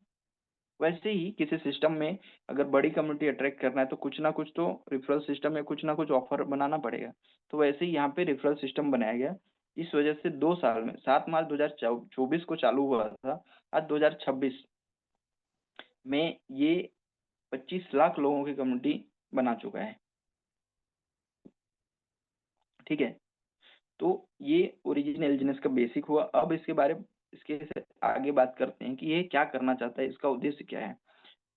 वैसे ही किसी सिस्टम में अगर बड़ी कम्युनिटी अट्रैक्ट करना है तो कुछ ना कुछ तो रिफरल सिस्टम या कुछ ना कुछ ऑफर बनाना पड़ेगा। तो वैसे ही यहाँ पे रिफरल सिस्टम बनाया गया। इस वजह से 2 साल में 7 मार्च 2024 को चालू हुआ था, आज 2026 में ये 25 लाख लोगों की कम्युनिटी बना चुका है। ठीक है, तो ये ओरिजिन एलिजिनेस का बेसिक हुआ। अब इसके से आगे बात करते हैं कि ये क्या करना चाहता है, इसका उद्देश्य क्या है।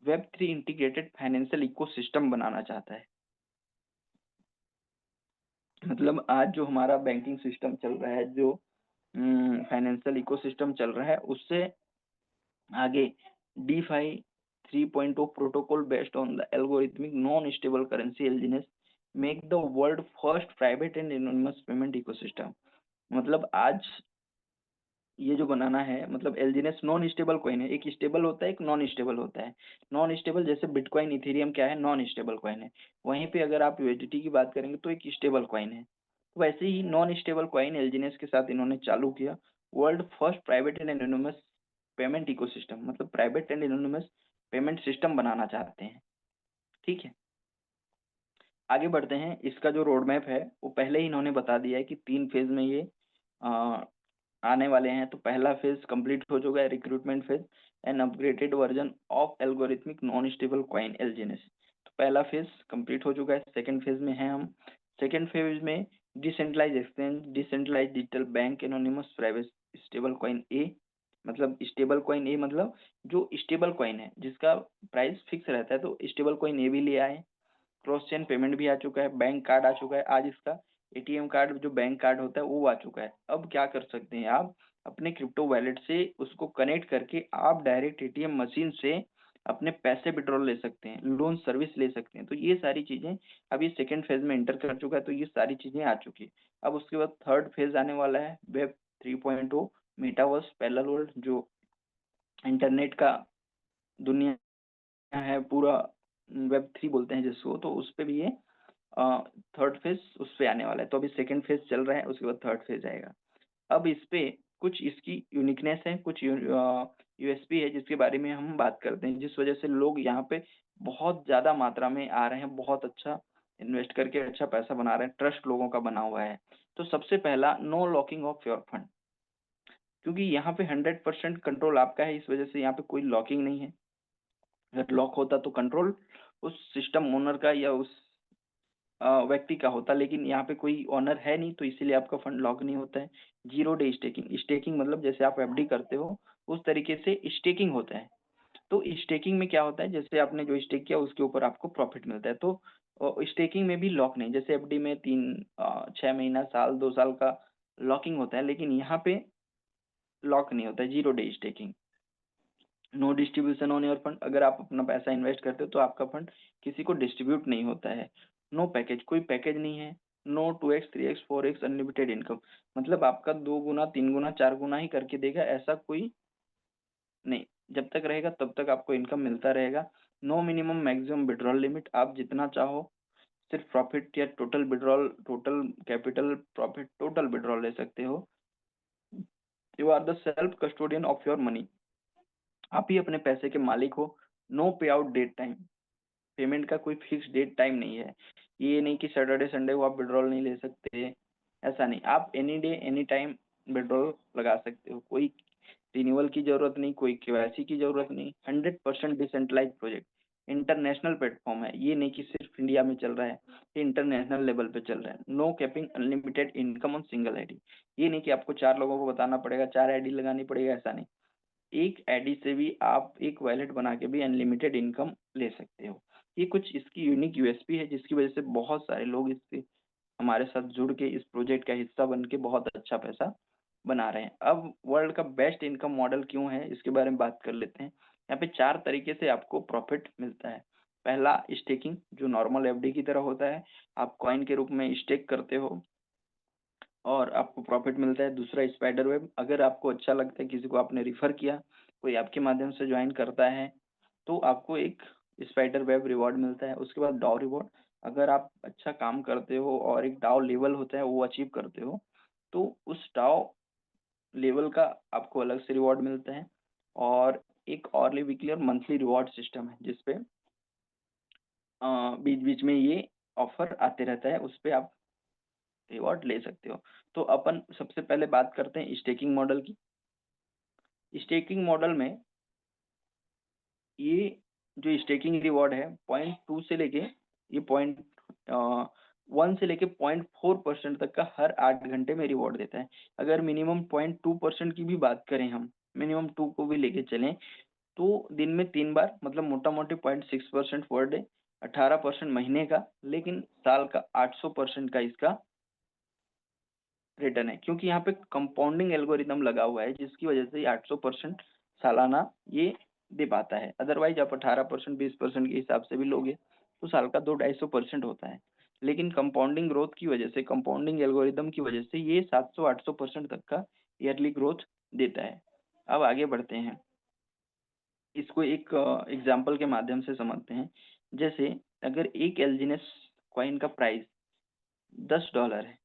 वेब 3 इंटीग्रेटेड फाइनेंशियल इकोसिस्टम बनाना चाहता है। मतलब आज जो हमारा बैंकिंग सिस्टम चल रहा है, जो फाइनेंशियल इकोसिस्टम चल रहा है, उससे आगे DeFi 3.0 protocol based on the algorithmic non-stable currency LGNS make the world first private and anonymous payment ecosystem। मतलब आज ये जो बनाना है, मतलब एलजीनेस नॉन स्टेबल कॉइन है। एक स्टेबल होता है, एक नॉन स्टेबल होता है। नॉन स्टेबल जैसे बिटकॉइन इथेरियम क्या है, नॉन स्टेबल कॉइन है। वहीं पे अगर आप यूएसडीटी की बात करेंगे तो एक स्टेबल कॉइन है। तो वैसे ही नॉन स्टेबल कॉइन एलजीएनएस के साथ इन्होंने चालू किया world first private and anonymous payment ecosystem, मतलब private and anonymous payment system बनाना चाहते हैं। ठीक है, आगे बढ़ते हैं। इसका जो रोड मैप है वो पहले ही इन्होंने बता दिया है कि 3 फेज में ये आ, आने वाले हैं। तो पहला फेज कंप्लीट हो चुका है, recruitment phase and upgraded version of algorithmic non stable coin एलजीएनएस। तो पहला फेज कंप्लीट हो चुका है, सेकंड फेज में है हम। सेकंड फेज में decentralize exchange, decentralize digital bank, anonymous private stable coin ए, मतलब स्टेबल कॉइन ए मतलब जो स्टेबल कॉइन है जिसका प्राइस फिक्स रहता है, तो स्टेबल कॉइन ए भी ले आए। क्रॉस चेन पेमेंट भी आ चुका है, बैंक कार्ड आ चुका है, आज इसका एटीएम कार्ड जो बैंक कार्ड होता है वो आ चुका है। अब क्या कर सकते हैं आप, अपने क्रिप्टो वैलेट से उसको कनेक्ट करके आप डायरेक्ट एटीएम मशीन से अपने पैसे विड्रॉल ले सकते हैं, लोन सर्विस ले सकते हैं। तो ये सारी चीजें अभी सेकेंड फेज में एंटर कर चुका है, तो ये सारी चीजें आ चुकी है। अब उसके बाद थर्ड फेज आने वाला है, वेब 3.0 मेटावर्स पैरेलल वर्ल्ड, जो इंटरनेट का दुनिया है पूरा, वेब 3 बोलते हैं जिसको, तो उस पे भी ये थर्ड फेज उस पे आने वाला है। तो अभी सेकंड फेज चल रहा है, उसके बाद थर्ड फेज आएगा। अब इस पे कुछ इसकी यूनिकनेस है, कुछ यूएसपी है जिसके बारे में हम बात करते हैं, जिस वजह से लोग यहाँ पे बहुत ज्यादा मात्रा में आ रहे हैं, बहुत अच्छा इन्वेस्ट करके अच्छा पैसा बना रहे हैं, ट्रस्ट लोगों का बना हुआ है। तो सबसे पहला, no locking of your fund, क्योंकि यहाँ पे 100% कंट्रोल आपका है, इस वजह से यहाँ पे कोई लॉकिंग नहीं है। अगर लॉक होता तो कंट्रोल उस सिस्टम ओनर का या उस व्यक्ति का होता, लेकिन यहाँ पे कोई ओनर है नहीं, तो इसीलिए आपका फंड लॉक नहीं होता है। 0 डे स्टेकिंग, स्टेकिंग मतलब जैसे आप एफडी करते हो उस तरीके से स्टेकिंग होता है। तो स्टेकिंग में क्या होता है, जैसे आपने जो स्टेक किया उसके ऊपर आपको प्रॉफिट मिलता है। तो स्टेकिंग में भी लॉक नहीं, जैसे एफडी में 6 महीना, साल, 2 साल का लॉकिंग होता है, लेकिन यहाँ पे लॉक नहीं होता है, 0 day staking. No distribution on your fund, अगर आप अपना पैसा इन्वेस्ट करते हो तो आपका फंड किसी को डिस्ट्रीब्यूट नहीं होता है। नो पैकेज, कोई पैकेज नहीं है। No 2x 3x 4x unlimited income, मतलब आपका 2 गुना 3 गुना 4 गुना ही करके देगा, ऐसा कोई नहीं। जब तक रहेगा तब तक आपको इनकम मिलता रहेगा। No minimum maximum withdrawal limit, आप जितना चाहो सिर्फ प्रॉफिट या total withdrawal, total capital profit, total withdrawal ले सकते हो। You are the self custodian of your money, आप ही अपने पैसे के मालिक हो। नो पे आउट डेट टाइम, पेमेंट का कोई फिक्स डेट टाइम नहीं है। ये नहीं कि सैटरडे संडे को आप विड्रॉल नहीं ले सकते, ऐसा नहीं, आप any day any time withdrawal लगा सकते हो। कोई रिन्यूअल की जरूरत नहीं, कोई केवाईसी की जरूरत नहीं। 100% डिसेंट्रलाइज प्रोजेक्ट, इंटरनेशनल प्लेटफॉर्म है, ये नहीं कि सिर्फ इंडिया में चल रहा है, ये इंटरनेशनल लेवल पे चल रहा है। No capping unlimited income on single ID, ये नहीं कि आपको 4 लोगों को बताना पड़ेगा, 4 आईडी लगानी पड़ेगा, ऐसा नहीं। एक आईडी से भी आप एक वॉलेट बना के भी अनलिमिटेड इनकम ले सकते हो। ये कुछ इसकी यूनिक यूएसपी है, जिसकी वजह से बहुत सारे लोग इससे हमारे साथ जुड़ के इस प्रोजेक्ट का हिस्सा बन के बहुत अच्छा पैसा बना रहे हैं। अब वर्ल्ड का बेस्ट इनकम मॉडल क्यों है, इसके बारे में बात कर लेते हैं। यहाँ पे 4 तरीके से आपको प्रॉफिट मिलता है। पहला, स्टेकिंग, जो नॉर्मल एफडी की तरह होता है, आप कॉइन के रूप में स्टेक करते हो और आपको प्रॉफिट मिलता है। दूसरा, स्पाइडर वेब, अगर आपको अच्छा लगता है, किसी को आपने रिफर किया, कोई आपके माध्यम से ज्वाइन करता है, तो आपको एक स्पाइडर वेब रिवॉर्ड मिलता है। उसके बाद डाउ रिवॉर्ड, अगर आप अच्छा काम करते हो और एक डाउ लेवल होता है वो अचीव करते हो, तो उस डाउ लेवल का आपको अलग से रिवॉर्ड मिलता है। और एक ऑरली, वीकली और मंथली रिवॉर्ड सिस्टम है, जिसपे बीच बीच में ये ऑफर आते रहता है, उस पे आप रिवॉर्ड ले सकते हो। तो अपन सबसे पहले बात करते हैं स्टेकिंग मॉडल की। स्टेकिंग मॉडल में ये जो स्टेकिंग रिवॉर्ड है, 0.2 से लेके ये 0.1 से लेके 0.4% तक का हर 8 घंटे में रिवॉर्ड देता है। अगर मिनिमम 0.2% की भी बात करें, हम मिनिमम 2 को भी लेके चलें, तो दिन में 3 बार, मतलब मोटा मोटी 0.6% पर डे, 18% महीने का, लेकिन साल का 800% का इसका रिटर्न है, क्योंकि यहाँ पे कंपाउंडिंग एल्गोरिदम लगा हुआ है, जिसकी वजह से 800% सालाना ये दे पाता है। अदरवाइज आप 18%, 20% के हिसाब से भी लोगे तो साल का 200-250% होता है, लेकिन कंपाउंडिंग ग्रोथ की वजह से, कंपाउंडिंग एल्गोरिदम की वजह से ये 700-800% तक का ईयरली ग्रोथ देता है। अब आगे बढ़ते हैं, इसको एक एग्जाम्पल के माध्यम से समझते हैं। जैसे अगर एक एलजीनेस कॉइन का प्राइस $10 है,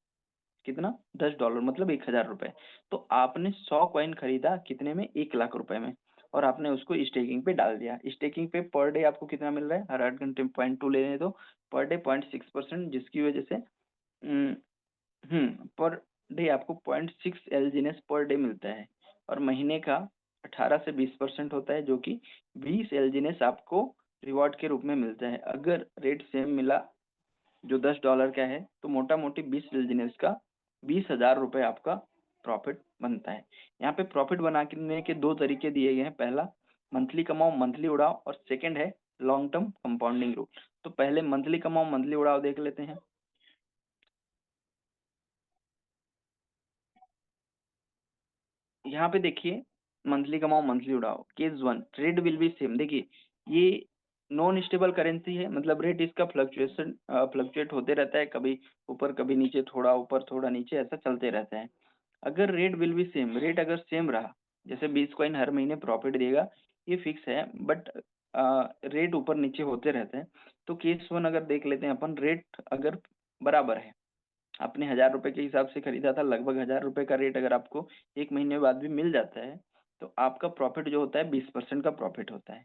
कितना, $10, मतलब 1000 रुपए। तो आपने 100 कॉइन खरीदा कितने में, 1 लाख रुपए में, और आपने उसको स्टेकिंग पे डाल दिया। स्टेकिंग पे पर डे आपको कितना मिल रहा है, हर 8 घंटे में 0.2 लेने दो, पर डे 0.6%, जिसकी वजह से पर डे आपको 0.6 एलजीनेस पर डे मिलता है, और महीने का 18 से 20% होता है, जो कि 20 एलजीनेस आपको रिवॉर्ड के रूप में मिलता है। अगर रेट सेम मिला जो $10 का है, तो मोटा मोटी 20 एलजीनेस का 20,000 रुपए आपका प्रॉफिट बनता है। यहाँ पे प्रॉफिट बनाने के दो तरीके दिए गए हैं, पहला मंथली कमाओ मंथली उड़ाओ, और सेकंड है लॉन्ग टर्म कंपाउंडिंग रूल। तो पहले मंथली कमाओ मंथली उड़ाओ देख लेते हैं। यहाँ पे देखिए, मंथली कमाओ मंथली उड़ाओ, case 1, rate will be same. देखिए ये नॉन स्टेबल करेंसी है, मतलब रेट इसका फ्लक्चुएट होते रहता है, कभी ऊपर कभी नीचे, थोड़ा ऊपर थोड़ा नीचे, ऐसा चलते रहता है। अगर rate will be same, rate अगर सेम रहा, जैसे 20 कॉइन हर महीने प्रॉफिट देगा, ये फिक्स है, बट रेट ऊपर नीचे होते रहते हैं। तो केस 1 अगर देख लेते हैं अपन, रेट अगर बराबर है, आपने 1000 रुपए के हिसाब से खरीदा था, लगभग 1000 रुपए का रेट अगर आपको 1 महीने बाद भी मिल जाता है, तो आपका प्रॉफिट जो होता है 20% का प्रॉफिट होता है।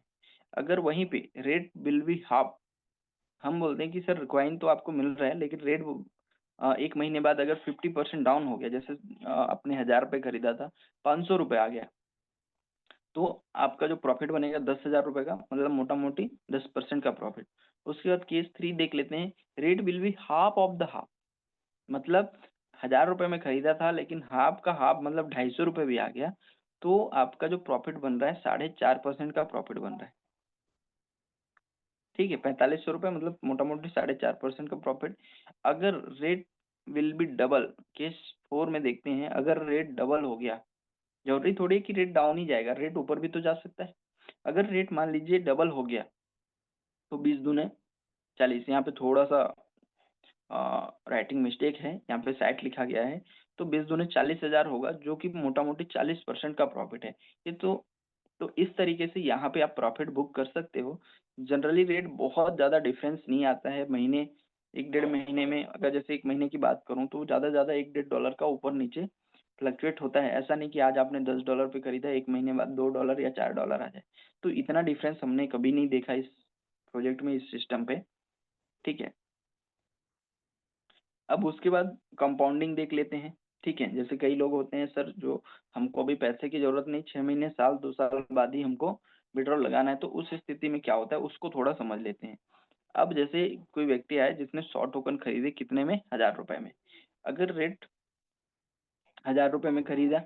अगर वहीं पे रेट विल बी हाफ, हम बोलते हैं कि सर कॉइन तो आपको मिल रहा है, लेकिन रेट 1 महीने बाद अगर 50% डाउन हो गया, जैसे आपने 1000 रुपए खरीदा था, 500 रुपए आ गया, तो आपका जो प्रॉफिट बनेगा 10,000 रुपए का, मतलब मोटा मोटी 10% का प्रॉफिट। उसके बाद केस 3 देख लेते हैं, rate will be half of the half, मतलब 1000 रुपए में खरीदा था, लेकिन हाफ का हाफ मतलब 250 रुपए भी आ गया, तो आपका जो प्रॉफिट बन रहा है 4.5% का प्रॉफिट बन रहा है। ठीक है, 4500 रुपए, मतलब मोटा मोटी 4.5% का प्रॉफिट। अगर rate will be double, case 4 में देखते हैं, अगर रेट डबल हो गया, जरूरी थोड़ी है कि रेट डाउन ही जाएगा, रेट ऊपर भी तो जा सकता है। अगर रेट मान लीजिए डबल हो गया, तो 20 दूने 40, यहाँ पे थोड़ा सा राइटिंग मिस्टेक है, यहाँ पे 60 लिखा गया है, तो 20 दूने 40,000 होगा, जो कि मोटा मोटी 40% का प्रॉफिट है। ये तो इस तरीके से यहाँ पे आप प्रॉफिट बुक कर सकते हो। जनरली रेट बहुत ज्यादा डिफरेंस नहीं आता है, महीने 1 डेढ़ महीने में, अगर जैसे 1 महीने की बात करूँ, तो ज्यादा ज्यादा 1 डेढ़ डॉलर का ऊपर नीचे फ्लक्चुएट होता है। ऐसा नहीं कि आज आपने $10 पे खरीदा, 1 महीने बाद $2 या $4 आ जाए। तो इतना डिफरेंस हमने कभी नहीं देखा इस प्रोजेक्ट में, इस सिस्टम पे। ठीक है, अब उसके बाद कंपाउंडिंग देख लेते हैं। ठीक है, जैसे कई लोग होते हैं, सर जो हमको अभी पैसे की जरूरत नहीं, 6 महीने साल 2 साल बाद ही हमको विड्रॉल लगाना है, तो उस स्थिति में क्या होता है उसको थोड़ा समझ लेते हैं। अब जैसे कोई व्यक्ति आए जिसने 100 टोकन खरीदे, कितने में, 1000 रुपए में। अगर रेट 1000 रुपए में खरीदा,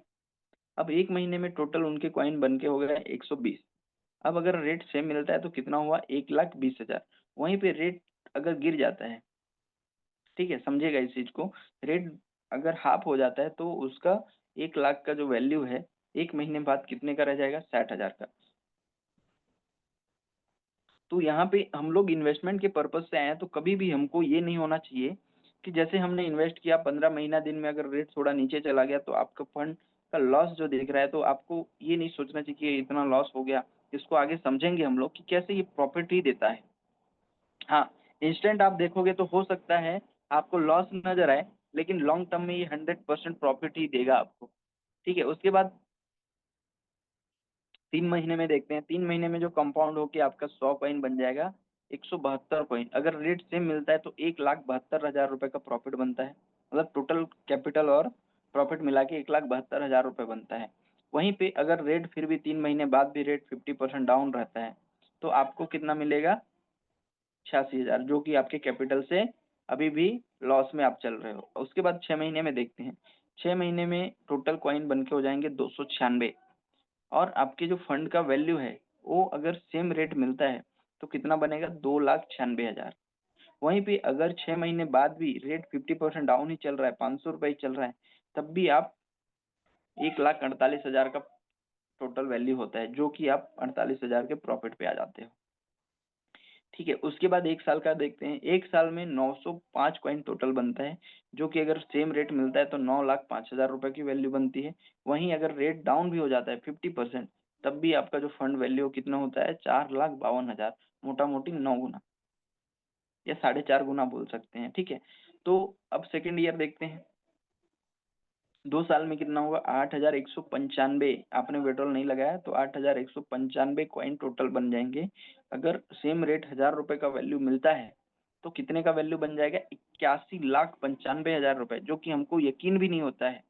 अब 1 महीने में टोटल उनके कॉइन बन के हो गया 120। अब अगर रेट सेम मिलता है तो कितना हुआ, 1,20,000। वहीं पे रेट अगर गिर जाता है, ठीक है, समझिएगा इस चीज को, रेट अगर हाफ हो जाता है, तो उसका 1 लाख का जो वैल्यू है, 1 महीने बाद कितने का रह जाएगा, 60,000 का। तो यहाँ पे हम लोग इन्वेस्टमेंट के पर्पज से आए हैं, तो कभी भी हमको ये नहीं होना चाहिए कि जैसे हमने इन्वेस्ट किया 15 महीना दिन में, अगर रेट थोड़ा नीचे चला गया, तो आपका फंड का लॉस जो दिख रहा है, तो आपको ये नहीं सोचना चाहिए कि इतना लॉस हो गया। इसको आगे समझेंगे हम लोग कि कैसे ये प्रॉफिट ही देता है। हाँ, इंस्टेंट आप देखोगे तो हो सकता है आपको लॉस नजर आए, लेकिन लॉन्ग टर्म में ये 100% प्रॉफिट ही देगा आपको। ठीक है, उसके बाद 3 महीने में देखते हैं। 3 महीने में जो कंपाउंड होके आपका 100 कॉइन बन जाएगा 172 कॉइन। अगर रेट सेम मिलता है तो 1,72,000 रुपए का प्रॉफिट बनता है, मतलब टोटल कैपिटल और प्रॉफिट मिला के 1,72,000 रुपए बनता है। वहीं पे अगर रेट फिर भी 3 महीने बाद भी रेट 50% डाउन रहता है, तो आपको कितना मिलेगा, 86,000, जो कि आपके कैपिटल से अभी भी लॉस में आप चल रहे हो। उसके बाद 6 महीने में देखते हैं। 6 महीने में टोटल कॉइन बन के हो जाएंगे 296, और आपके जो फंड का वैल्यू है, वो अगर सेम रेट मिलता है तो कितना बनेगा, 2,96,000। वहीं पे अगर 6 महीने बाद भी रेट 50% डाउन ही चल रहा है, 500 रुपए ही चल रहा है, तब भी आप 1,48,000 का टोटल वैल्यू होता है, जो कि आप 48,000 के प्रॉफिट पे आ जाते हो। ठीक है, उसके बाद 1 साल का देखते हैं। 1 साल में 905 कॉइन टोटल बनता है, जो कि अगर सेम रेट मिलता है तो 9,05,000 रुपए की वैल्यू बनती है। वहीं अगर रेट डाउन भी हो जाता है 50%, तब भी आपका जो फंड वैल्यू कितना होता है, 4,52,000, मोटा मोटी 9 गुना या 4.5 गुना बोल सकते हैं। ठीक है, तो अब सेकेंड ईयर देखते हैं। 2 साल में कितना होगा 8,195। आपने विड्रॉल नहीं लगाया तो 8,195 कॉइन टोटल बन जाएंगे। अगर सेम रेट 1,000 रुपए का वैल्यू मिलता है तो कितने का वैल्यू बन जाएगा 81,95,000 रुपए, जो कि हमको यकीन भी नहीं होता है।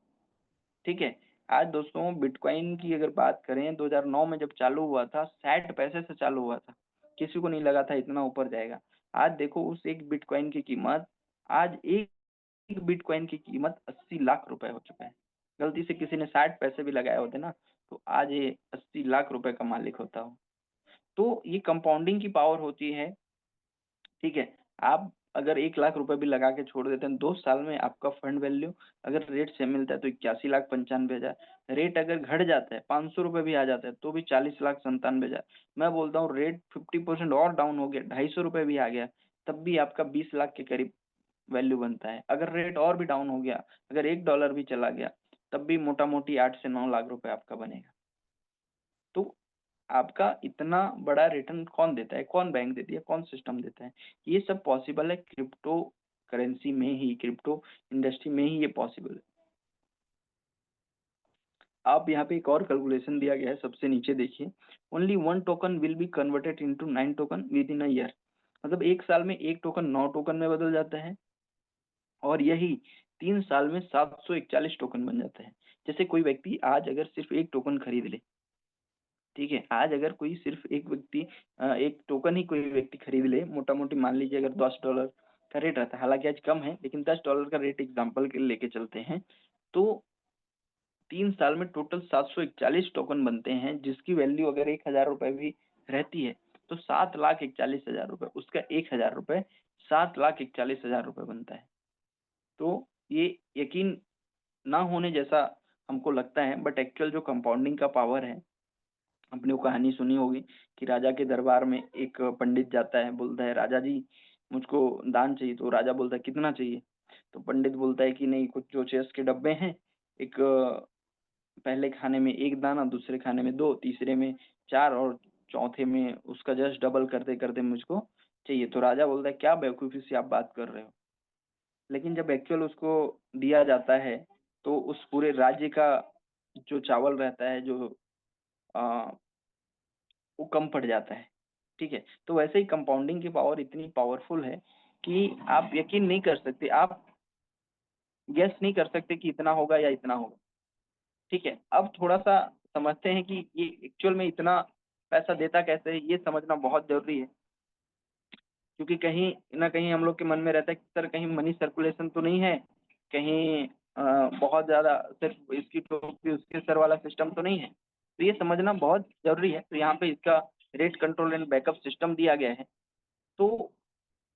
ठीक है, आज दोस्तों बिटकॉइन की अगर बात करें 2009 में जब चालू हुआ था 60 पैसे से चालू हुआ था, किसी को नहीं लगा था इतना ऊपर जाएगा। आज देखो उस एक बिटकॉइन की कीमत, आज एक बिटकॉइन की कीमत 80 लाख रुपए हो चुका है। गलती से किसी ने 60 पैसे भी लगाए होते ना तो आज ये 80 लाख रुपए का मालिक होता हो। तो ये कंपाउंडिंग की पावर होती है। ठीक है, आप अगर 1 लाख रुपए भी लगा के छोड़ देते हैं 2 साल में आपका फंड वैल्यू अगर रेट सेम मिलता है तो 81,95,000। रेट अगर घट जाता है 500 रुपए भी आ जाता है तो भी 40,97,000। मैं बोलता हूँ रेट 50% और डाउन हो गया 250 रुपए भी आ गया तब भी आपका 20 लाख के करीब वैल्यू बनता है। अगर रेट और भी डाउन हो गया, अगर $1 भी चला गया तब भी मोटा मोटी 8 से 9 लाख रुपए आपका बनेगा। तो आपका इतना बड़ा रिटर्न कौन देता है, कौन बैंक देती है, कौन सिस्टम देता है? ये सब पॉसिबल है क्रिप्टो करेंसी में ही, क्रिप्टो इंडस्ट्री में ही ये पॉसिबल है। आप यहाँ पे एक और कैलकुलेशन दिया गया है, सबसे नीचे देखिए, only 1 token will be converted into 9 token with in a year. मतलब 1 साल में 1 टोकन 9 टोकन में बदल जाता है और यही 3 साल में 741 टोकन बन जाता है। जैसे कोई व्यक्ति आज अगर सिर्फ 1 टोकन खरीद ले, ठीक है, आज अगर कोई सिर्फ एक व्यक्ति 1 टोकन ही कोई व्यक्ति खरीद ले, मोटा मोटी मान लीजिए अगर $10 का रेट रहता है, हालांकि आज कम है लेकिन $10 का रेट एग्जाम्पल के लिए लेके चलते हैं, तो 3 साल में टोटल 741 टोकन बनते हैं, जिसकी वैल्यू अगर 1,000 रुपए भी रहती है तो 7,41,000 रुपए, उसका 1,000 रुपए 7,41,000 रुपए बनता है। तो ये यकीन ना होने जैसा हमको लगता है, बट एक्चुअल जो कंपाउंडिंग का पावर है, आपने वो कहानी सुनी होगी कि राजा के दरबार में एक पंडित जाता है, बोलता है राजा जी मुझको दान चाहिए। तो राजा बोलता है कितना चाहिए? तो पंडित बोलता है कि नहीं, कुछ जो चेस के डब्बे हैं, एक पहले खाने में 1 दाना, दूसरे खाने में 2, तीसरे में 4 और चौथे में उसका जस्ट डबल करते करते मुझको चाहिए। तो राजा बोलता है क्या बेवकूफी सी आप बात कर रहे हो? लेकिन जब एक्चुअल उसको दिया जाता है तो उस पूरे राज्य का जो चावल रहता है, जो आ, वो कम पड़ जाता है। ठीक है, तो वैसे ही कंपाउंडिंग की पावर इतनी पावरफुल है कि आप यकीन नहीं कर सकते, आप गेस नहीं कर सकते कि इतना होगा या इतना होगा। ठीक है, अब थोड़ा सा समझते हैं कि ये एक्चुअल में इतना पैसा देता कैसे है, ये समझना बहुत जरूरी है। क्योंकि कहीं ना कहीं हम लोग के मन में रहता है कि सर कहीं मनी सर्कुलेशन तो नहीं है, कहीं बहुत ज्यादा सिर्फ इसकी टोपी उसके सर वाला सिस्टम तो नहीं है। तो ये समझना बहुत जरूरी है। तो यहाँ पे इसका rate control and backup system दिया गया है। तो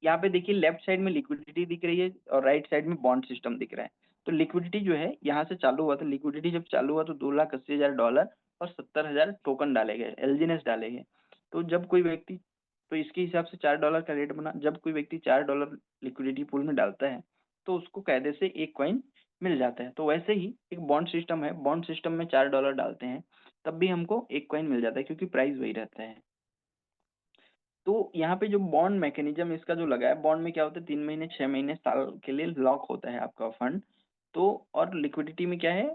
यहाँ पे देखिए लेफ्ट साइड में लिक्विडिटी दिख रही है और राइट साइड में बॉन्ड सिस्टम दिख रहा है। तो लिक्विडिटी जो है यहाँ से चालू हुआ था, लिक्विडिटी जब चालू हुआ तो $2,80,000 और 70,000 टोकन डाले गए, एलजीनेस डाले गए। तो जब कोई व्यक्ति, तो इसके हिसाब से $4 का रेट बना। जब कोई व्यक्ति $4 लिक्विडिटी पूल में डालता है तो उसको कायदे से एक कॉइन मिल जाता है। तो वैसे ही एक बॉन्ड सिस्टम है, बॉन्ड सिस्टम में $4 डालते हैं तब भी हमको एक कॉइन मिल जाता है क्योंकि प्राइस वही रहता है। तो यहाँ पे जो बॉन्ड मैकेनिज्म इसका जो लगा है, बॉन्ड में क्या होता है 3 महीने 6 महीने साल के लिए लॉक होता है आपका फंड। तो और लिक्विडिटी में क्या है,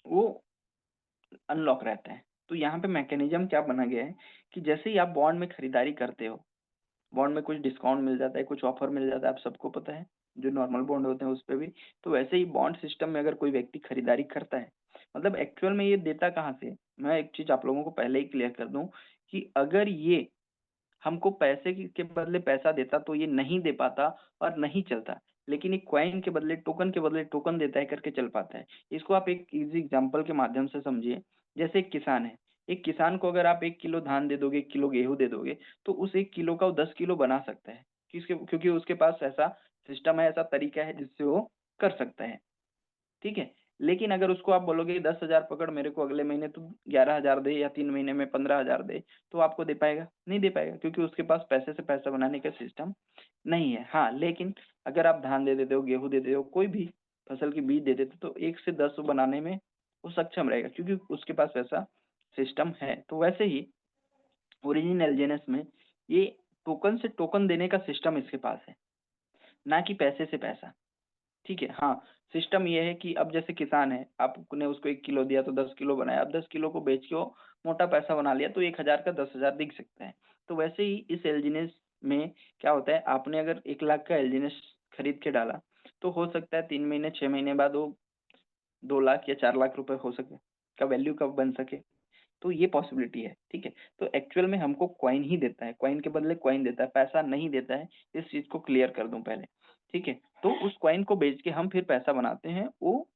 वो अनलॉक रहता है। तो यहाँ पे मैकेनिज्म क्या बना गया है कि जैसे ही आप बॉन्ड में खरीदारी करते हो, बॉन्ड में कुछ डिस्काउंट मिल जाता है, कुछ ऑफर मिल जाता है, आप सबको पता है जो नॉर्मल बॉन्ड होते हैं उस पर भी। तो वैसे ही बॉन्ड सिस्टम में अगर कोई व्यक्ति खरीदारी करता है, मतलब एक्चुअल में ये देता कहाँ से, मैं एक चीज आप लोगों को पहले ही क्लियर कर दूं कि अगर ये हमको पैसे के बदले पैसा देता तो ये नहीं दे पाता और नहीं चलता। लेकिन एक कॉइन के बदले टोकन के बदले टोकन देता है करके चल पाता है। इसको आप एक इजी एग्जांपल के माध्यम से समझिए। जैसे एक किसान है, एक किसान को अगर आप 1 किलो धान दे दोगे, 1 किलो गेहूं दे दोगे, तो उस 1 किलो का वो 10 किलो बना सकता है। क्योंकि उसके पास ऐसा सिस्टम है, ऐसा तरीका है जिससे वो कर सकता है। ठीक है, लेकिन अगर उसको आप बोलोगे 10,000 पकड़ मेरे को अगले महीने तो 11,000 दे, या 3 महीने में 15,000 दे, तो आपको दे पाएगा? नहीं दे पाएगा, क्योंकि उसके पास पैसे से पैसा बनाने का सिस्टम नहीं है। हाँ, लेकिन अगर आप धान दे देते हो, गेहूं दे देते हो, कोई भी फसल की बीज दे देते हो, तो 1 से 10 वो बनाने में वो सक्षम रहेगा क्योंकि उसके पास वैसा सिस्टम है। तो वैसे ही ओरिजिन एलजीएनएस में ये टोकन से टोकन देने का सिस्टम इसके पास है, ना कि पैसे से पैसा। ठीक है, हाँ, सिस्टम ये है कि अब जैसे किसान है, आपने उसको 1 किलो दिया तो 10 किलो बनाया, अब 10 किलो को बेच के वो मोटा पैसा बना लिया तो 1000 का 10,000 दिख सकता है। तो वैसे ही इस एलजीनेस में क्या होता है, आपने अगर 1 लाख का एलजीनेस खरीद के डाला तो हो सकता है 3 महीने 6 महीने बाद वो 2 लाख या 4 लाख रुपए हो सके का वैल्यू कब बन सके। तो ये पॉसिबिलिटी है, ठीक है। तो एक्चुअल में हमको कॉइन ही देता है, कॉइन के बदले कॉइन देता है, पैसा नहीं देता है। इस चीज को क्लियर कर दूं पहले, ठीक है। तो उस कॉइन को बेच के हम फिर पैसा बनाते हैं, वो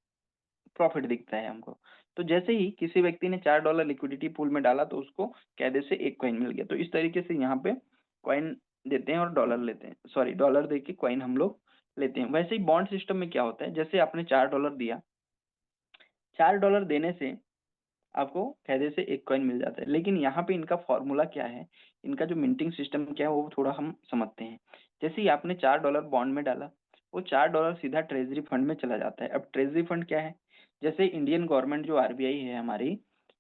प्रॉफिट दिखता है हमको। तो जैसे ही किसी व्यक्ति ने $4 लिक्विडिटी पूल में डाला तो उसको कैदे से 1 कॉइन मिल गया। तो इस तरीके से यहाँ पे कॉइन देते हैं और डॉलर लेते हैं, सॉरी डॉलर दे के कॉइन हम लोग लेते हैं। वैसे ही बॉन्ड सिस्टम में क्या होता है, जैसे आपने $4 दिया, $4 देने से आपको कैदे से 1 कॉइन मिल जाता है। लेकिन यहाँ पे इनका फॉर्मूला क्या है, इनका जो मिंटिंग सिस्टम क्या है वो थोड़ा हम समझते हैं। जैसे ही आपने $4 बॉन्ड में डाला, वो $4 सीधा ट्रेजरी फंड में चला जाता है। अब ट्रेजरी फंड क्या है, जैसे इंडियन गवर्नमेंट जो आरबीआई है हमारी,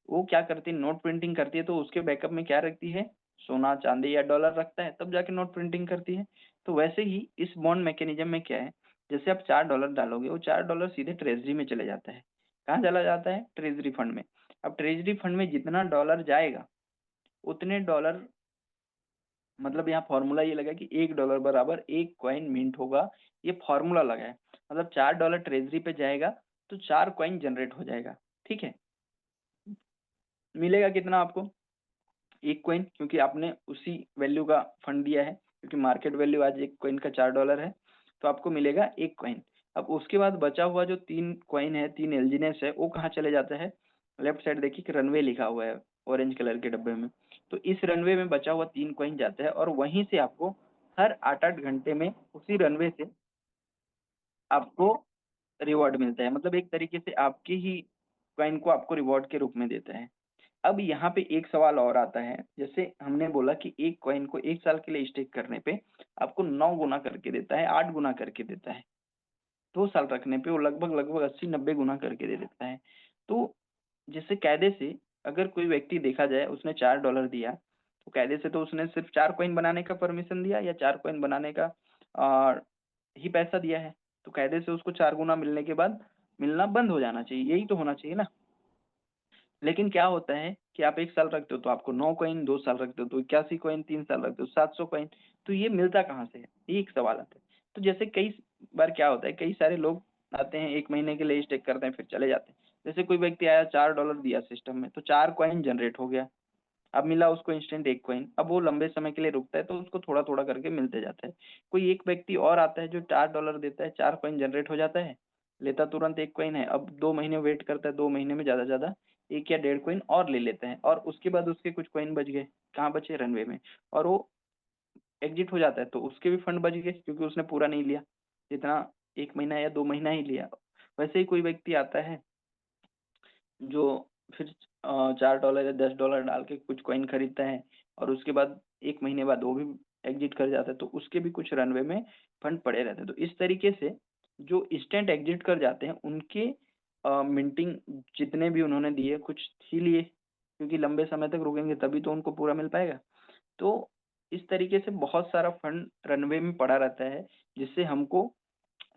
वो क्या करती है, नोट प्रिंटिंग करती है, तो उसके बैकअप में क्या रखती है, सोना चांदी या डॉलर रखता है, तब जाके नोट प्रिंटिंग करती है। तो वैसे ही इस बॉन्ड मैकेनिज्म में क्या है, जैसे आप $4 डालोगे, वो $4 सीधे ट्रेजरी में चले जाता है। कहाँ चला जाता है, ट्रेजरी फंड में। अब ट्रेजरी फंड में जितना डॉलर जाएगा उतने डॉलर, मतलब यहाँ फॉर्मूला ये लगा कि $1 बराबर 1 कॉइन मिंट होगा, ये फॉर्मूला लगा है। मतलब $4 ट्रेजरी पे जाएगा तो 4 कॉइन जनरेट हो जाएगा, ठीक है। मिलेगा कितना आपको, 1 कॉइन, क्योंकि आपने उसी वैल्यू का फंड दिया है, क्योंकि मार्केट वैल्यू आज 1 कॉइन का $4 है, तो आपको मिलेगा 1 कॉइन। अब उसके बाद बचा हुआ जो 3 कॉइन है, 3 एलजीनेस है, वो कहाँ चले जाता है, लेफ्ट साइड देखिए कि रनवे लिखा हुआ है ऑरेंज कलर के डब्बे में। तो इस रनवे में बचा हुआ 3 कॉइन जाता है और वहीं से आपको हर 8-8 घंटे में उसी रनवे से आपको रिवॉर्ड मिलता है। मतलब एक तरीके से आपके ही कॉइन को आपको रिवॉर्ड के रूप में देता है। अब यहाँ पे एक सवाल और आता है, जैसे हमने बोला कि एक कॉइन को 1 साल के लिए स्टेक करने पे आपको 9 गुना करके देता है, 8 गुना करके देता है। 2 साल रखने पे वो लगभग लगभग 80-90 गुना करके दे देता है। तो जैसे कायदे से अगर कोई व्यक्ति देखा जाए, उसने $4 दिया, तो कायदे से तो उसने सिर्फ 4 कॉइन बनाने का परमिशन दिया या 4 कॉइन बनाने का ही पैसा दिया है। तो कायदे से उसको 4 गुना मिलने के बाद मिलना बंद हो जाना चाहिए, यही तो होना चाहिए ना। लेकिन क्या होता है कि आप 1 साल रखते हो तो आपको 9 कॉइन, 2 साल रखते हो तो 81 कॉइन, 3 साल रखते हो 700 कॉइन। तो ये मिलता कहाँ से है, ये एक सवाल आता है। तो जैसे कई बार क्या होता है, कई सारे लोग आते हैं 1 महीने के लिए स्टेक करते हैं फिर चले जाते हैं। जैसे कोई व्यक्ति आया $4 दिया सिस्टम में, तो 4 कॉइन जनरेट हो गया। अब मिला उसको इंस्टेंट 1 कॉइन, अब वो लंबे समय के लिए रुकता है तो उसको थोड़ा थोड़ा करके मिलते जाता है। कोई एक व्यक्ति और आता है जो $4 देता है, 4 कॉइन जनरेट हो जाता है, लेता तुरंत 1 कॉइन है, अब 2 महीने वेट करता है, 2 महीने में ज्यादा ज्यादा 1 या 1.5 कॉइन और ले लेते हैं, और उसके बाद उसके कुछ कॉइन बच गए, कहाँ बचे, रनवे में, और वो एग्जिट हो जाता है तो उसके भी फंड बच गए, क्योंकि उसने पूरा नहीं लिया, जितना 1 महीना या 2 महीना ही लिया। वैसे ही कोई व्यक्ति आता है जो फिर $4 या $10 डाल के कुछ कॉइन खरीदता है, और उसके बाद 1 महीने बाद वो भी एग्जिट कर जाता है, तो उसके भी कुछ रनवे में फंड पड़े रहते हैं। तो इस तरीके से जो इंस्टेंट एग्जिट कर जाते हैं उनके मिंटिंग जितने भी उन्होंने दिए कुछ ही लिए, क्योंकि लंबे समय तक रुकेंगे तभी तो उनको पूरा मिल पाएगा। तो इस तरीके से बहुत सारा फंड रनवे में पड़ा रहता है, जिससे हमको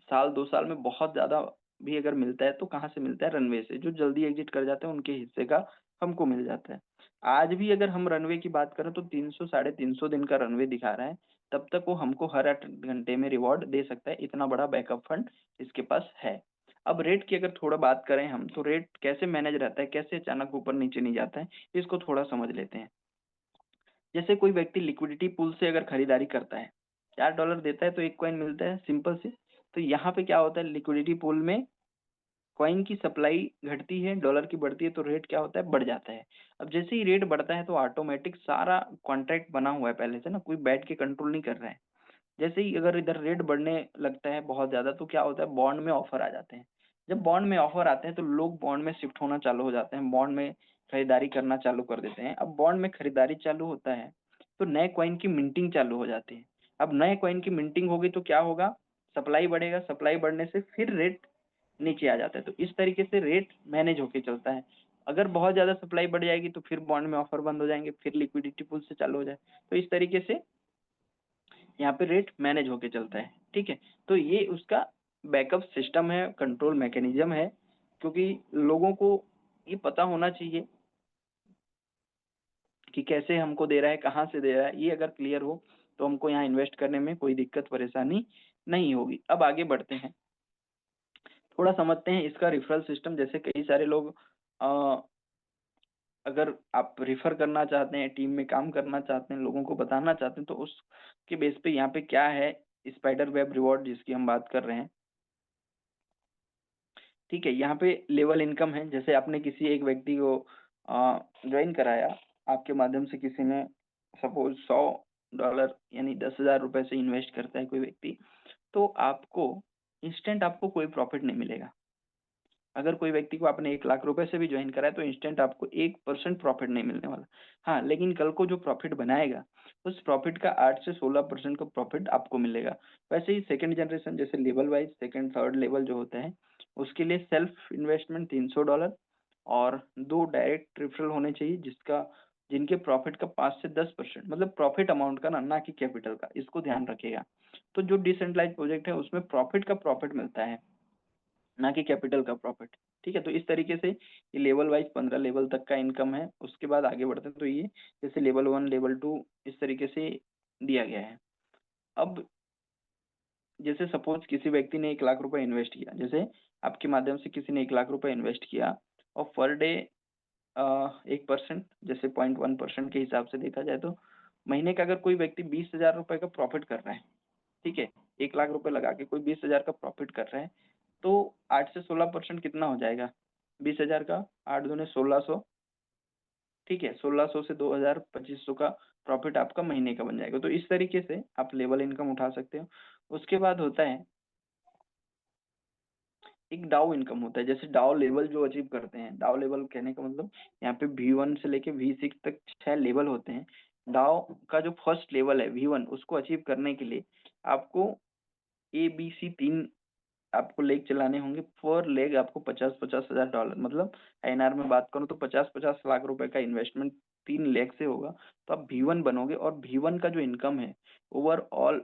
साल 2 साल में बहुत ज़्यादा भी अगर मिलता है तो कहाँ से मिलता है, रनवे से। जो जल्दी एग्जिट कर जाते हैं उनके हिस्से का हमको मिल जाता है। आज भी अगर हम रनवे की बात करें तो 300 साढ़े 300 दिन का रनवे दिखा रहा है, तब तक वो हमको हर 8 घंटे में रिवॉर्ड दे सकता है, इतना बड़ा बैकअप फंड इसके पास है। अब रेट की अगर थोड़ा बात करें हम, तो रेट कैसे मैनेज रहता है, कैसे अचानक ऊपर नीचे नहीं जाता है, इसको थोड़ा समझ लेते हैं। जैसे कोई व्यक्ति लिक्विडिटी पूल से अगर खरीदारी करता है, $4 देता है तो 1 कॉइन मिलता है, सिंपल सी। तो यहाँ पे क्या होता है, लिक्विडिटी पूल में कॉइन की सप्लाई घटती है, डॉलर की बढ़ती है, तो रेट क्या होता है, बढ़ जाता है। अब जैसे ही रेट बढ़ता है तो ऑटोमेटिक सारा कॉन्ट्रैक्ट बना हुआ है पहले से ना, कोई बैठ के कंट्रोल नहीं कर रहा है। जैसे ही अगर इधर रेट बढ़ने लगता है बहुत ज्यादा, तो क्या होता है, बॉन्ड में ऑफर आ जाते हैं। जब बॉन्ड में ऑफर आते हैं तो लोग बॉन्ड में शिफ्ट होना चालू हो जाते हैं, बॉन्ड में खरीदारी करना चालू कर देते हैं। अब बॉन्ड में खरीदारी चालू होता है तो नए कॉइन की मिंटिंग चालू हो जाती है। अब नए कॉइन की मिंटिंग होगी तो क्या होगा, सप्लाई बढ़ेगा, सप्लाई बढ़ने से फिर रेट नीचे आ जाता है। तो इस तरीके से रेट मैनेज होके चलता है। अगर बहुत ज्यादा सप्लाई बढ़ जाएगी तो फिर बॉन्ड में ऑफर बंद हो जाएंगे, फिर लिक्विडिटी पूल से चालू हो जाए। तो इस तरीके से यहाँ पे रेट मैनेज होके चलता है, ठीक है। तो ये उसका बैकअप सिस्टम है, कंट्रोल मैकेनिज्म है, क्योंकि लोगों को ये पता होना चाहिए कि कैसे हमको दे रहा है, कहाँ से दे रहा है। ये अगर क्लियर हो तो हमको यहाँ इन्वेस्ट करने में कोई दिक्कत परेशानी नहीं होगी। अब आगे बढ़ते हैं, थोड़ा समझते हैं इसका रिफरल सिस्टम। जैसे कई सारे लोग अगर आप रिफर करना चाहते हैं, टीम में काम करना चाहते हैं, लोगों को बताना चाहते हैं, तो उसके बेस पे यहाँ पे क्या है स्पाइडर वेब रिवॉर्ड जिसकी हम बात कर रहे हैं। ठीक है, यहाँ पे लेवल इनकम है। जैसे आपने किसी एक व्यक्ति को ज्वाइन कराया, आपके माध्यम से किसी ने सपोज $100 यानी 10,000 रुपए से इन्वेस्ट करता है कोई व्यक्ति, तो आपको इंस्टेंट आपको कोई प्रॉफिट नहीं मिलेगा। अगर कोई व्यक्ति को आपने 1 लाख रुपए से भी ज्वाइन कराया तो इंस्टेंट आपको 1% प्रॉफिट नहीं मिलने वाला। हाँ, लेकिन कल को जो प्रॉफिट बनाएगा उस प्रॉफिट का 8 से 16% का प्रॉफिट आपको मिलेगा। वैसे ही सेकंड जनरेशन जैसे level wise second third level जो होता है उसके लिए सेल्फ इन्वेस्टमेंट $300 और 2 डायरेक्ट रेफरल होने चाहिए जिनके प्रॉफिट का 5 से 10%, मतलब प्रॉफिट अमाउंट का ना कि कैपिटल का, इसको ध्यान रखिएगा। तो जो डिसेंट्रलाइज प्रोजेक्ट है उसमें प्रॉफिट का प्रॉफिट मिलता है, ना कि कैपिटल का प्रॉफिट। ठीक है, तो इस तरीके से ये लेवल वाइज 15 लेवल तक का इनकम है। उसके बाद आगे बढ़ते हैं तो ये जैसे लेवल 1 लेवल 2 इस तरीके से दिया गया है। अब जैसे सपोज किसी व्यक्ति ने 1 लाख रुपए इन्वेस्ट किया, जैसे आपके माध्यम से किसी ने 1 लाख रुपए इन्वेस्ट किया और पर डे 1%, जैसे 0.1% के हिसाब से देखा जाए तो महीने का अगर कोई व्यक्ति 20,000 रुपए का प्रॉफिट कर रहा है, ठीक है, 1 लाख रुपए लगा के कोई 20,000 का प्रॉफिट कर रहा है, तो 8 से 16% कितना हो जाएगा? 20,000 का 8 दूने 1600, ठीक है, 1600 से 2,000 2500 का प्रॉफिट आपका महीने का बन जाएगा। तो इस तरीके से आप लेवल इनकम उठा सकते हो। उसके बाद होता है एक डाउ इनकम होता है। जैसे डाउ लेवल जो अचीव करते हैं, डाउ लेवल कहने का मतलब यहाँ पे V1 से लेके V6 तक 6 लेवल होते हैं। डाउ का जो फर्स्ट लेवल है V1, उसको अचीव करने के लिए आपको ABC 3 आपको लेग चलाने होंगे। पर लेग आपको 50,000 मतलब INR में बात करूं तो 50 लाख रुपए का इन्वेस्टमेंट 3 लेग से होगा, तो आप V1 बनोगे। और V1 का जो इनकम है ओवरऑल,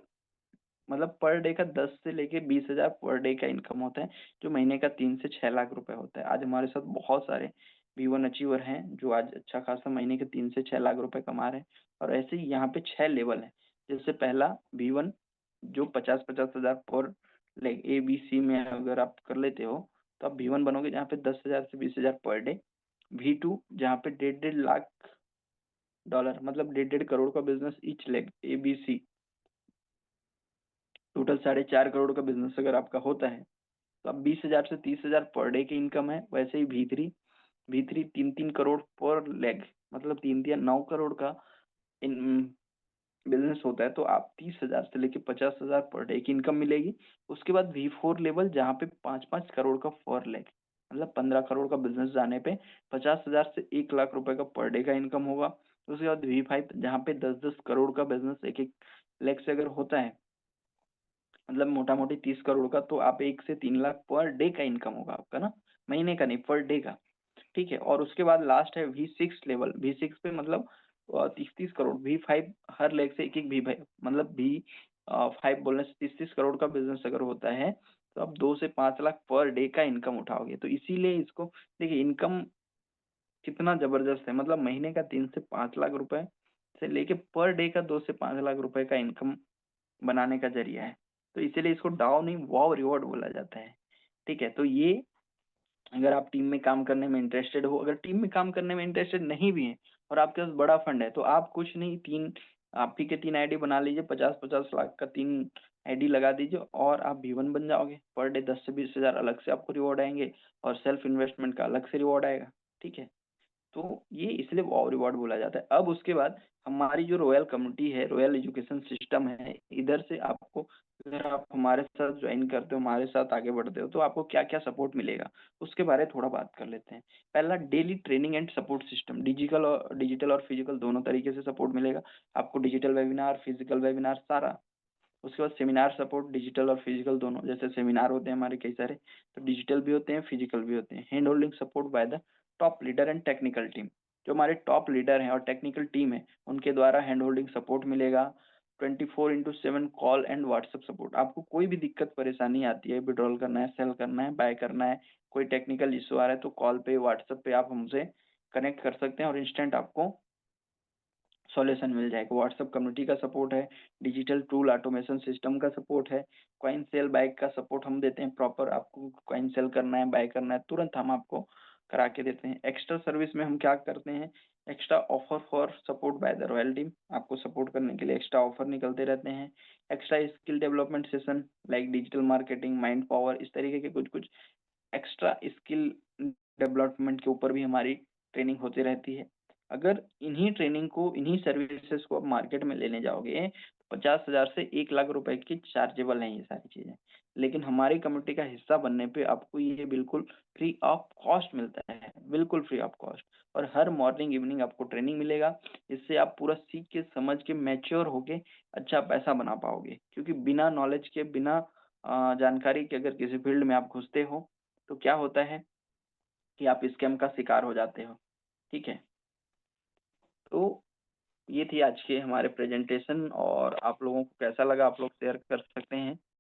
मतलब पर डे का 10 से लेके 20,000 पर डे का इनकम होता है, जो महीने का 3 से 6 लाख रुपए होता है। आज हमारे साथ बहुत सारे V1 अचीवर हैं जो आज अच्छा खासा महीने के 3 से 6 लाख रुपए कमा रहे हैं। और ऐसे ही यहाँ पे 6 लेवल है। जैसे पहला V1 जो 50,000 पर लेग ABC में अगर आप कर लेते हो तो आप V1 बनोगे, जहाँ पे 10,000 से 20,000 पर डे। V2 जहाँ पे 1.5 लाख डॉलर, मतलब 1.5 करोड़ का business each leg ABC, total 4.5 crore का बिजनेस अगर आपका होता है तो आप 20,000 से 30,000 पर डे की इनकम है। वैसे ही V3 3 करोड़ पर लेग, मतलब 3 या 9 करोड़ का इन बिजनेस होता है, तो आप 30,000 से लेके 50,000 पर डे की इनकम मिलेगी। उसके बाद V4 लेवल जहाँ पे 5-5 करोड़ का पर लेग, मतलब 15 करोड़ का बिजनेस जाने पे 50,000 से 1 लाख रुपए का पर डे का इनकम होगा। उसके बाद V5 जहाँ पे 10-10 करोड़ का बिजनेस एक एक लेग से अगर होता है, मतलब मोटा मोटी 30 करोड़ का, तो आप 1 से 3 लाख पर डे का इनकम होगा आपका ना, महीने का नहीं, पर डे का। ठीक है, और उसके बाद लास्ट है V6 लेवल। V6 पे मतलब 30-30 करोड़। V5 हर लेग से एक एक V5, मतलब V5 बोलने से 30-30 करोड़ का बिजनेस अगर होता है तो आप 2 से 5 लाख पर डे का इनकम उठाओगे। तो इसीलिए इसको देखिए, इनकम कितना जबरदस्त है, मतलब महीने का 3 से 5 लाख रुपए से लेके पर डे का 2 से 5 लाख रुपए का इनकम बनाने का जरिया है। तो इसीलिए इसको डाउ नहीं वाव रिवॉर्ड बोला जाता है। ठीक है, तो ये अगर आप टीम में काम करने में इंटरेस्टेड हो, अगर टीम में काम करने में इंटरेस्टेड नहीं भी है और आपके पास बड़ा फंड है, तो आप कुछ नहीं, आप ही के 3 आईडी बना लीजिए, 50-50 लाख का 3 आईडी लगा दीजिए और आप V1 बन जाओगे। पर डे 10 से 20,000 अलग से आपको रिवॉर्ड आएंगे और सेल्फ इन्वेस्टमेंट का अलग से रिवॉर्ड आएगा। ठीक है, तो ये इसलिए वाव रिवॉर्ड बोला जाता है। अब उसके बाद हमारी जो रॉयल कम्युनिटी है, रॉयल एजुकेशन सिस्टम है, इधर से आपको, अगर आप हमारे साथ ज्वाइन करते हो, हमारे साथ आगे बढ़ते हो, तो आपको क्या क्या सपोर्ट मिलेगा उसके बारे में थोड़ा बात कर लेते हैं। पहला, daily training and support system. Digital और फिजिकल दोनों तरीके से सपोर्ट मिलेगा आपको, डिजिटल वेबिनार, फिजिकल वेबिनार, सारा। उसके बाद सेमिनार सपोर्ट, डिजिटल और फिजिकल दोनों। जैसे सेमिनार होते हैं हमारे कई सारे, तो डिजिटल भी होते हैं, फिजिकल भी होते हैं। Hand holding support by the top leader and technical team. जो हमारे टॉप लीडर हैं और टेक्निकल टीम है, उनके द्वारा हैंड होल्डिंग सपोर्ट मिलेगा। 24/7 कॉल एंड व्हाट्सएप सपोर्ट। आपको कोई भी दिक्कत परेशानी आती है, विड्रॉल करना है, सेल करना है, बाय करना है, कोई टेक्निकल इशू आ रहा है, तो कॉल पे व्हाट्सएप पे आप हमसे कनेक्ट कर सकते हैं और इंस्टेंट आपको सॉल्यूशन मिल जाएगा। व्हाट्सएप कम्युनिटी का सपोर्ट है, डिजिटल टूल ऑटोमेशन सिस्टम का सपोर्ट है, कॉइन सेल बाय का सपोर्ट हम देते हैं प्रॉपर। आपको कॉइन सेल करना है, बाय करना है, तुरंत हम आपको करा के देते हैं। एक्स्ट्रा सर्विस में हम क्या करते हैं, extra offer for support by the royal team. आपको सपोर्ट करने के लिए एक्स्ट्रा ऑफर निकलते रहते हैं। Extra skill development session like digital marketing, mind power, इस तरीके के कुछ कुछ एक्स्ट्रा स्किल डेवलपमेंट के ऊपर भी हमारी ट्रेनिंग होती रहती है। अगर इन्हीं ट्रेनिंग को, इन्हीं सर्विसेज को आप मार्केट में लेने जाओगे, 50,000 से 1 लाख रुपए की चार्जेबल हैं ये सारी चीजें। लेकिन हमारी कम्युनिटी का हिस्सा बनने पे आपको ये बिल्कुल फ्री ऑफ कॉस्ट मिलता है, बिल्कुल फ्री ऑफ कॉस्ट। और हर मॉर्निंग इवनिंग आपको ट्रेनिंग मिलेगा, इससे आप पूरा सीख के, समझ के, मैच्योर होके अच्छा पैसा बना पाओगे। क्योंकि बिना नॉलेज के, बिना जानकारी के अगर किसी फील्ड में आप घुसते हो तो क्या होता है कि आप स्कैम का शिकार हो जाते हो। ठीक है, तो ये थी आज के हमारे प्रेजेंटेशन, और आप लोगों को कैसा लगा आप लोग शेयर कर सकते हैं।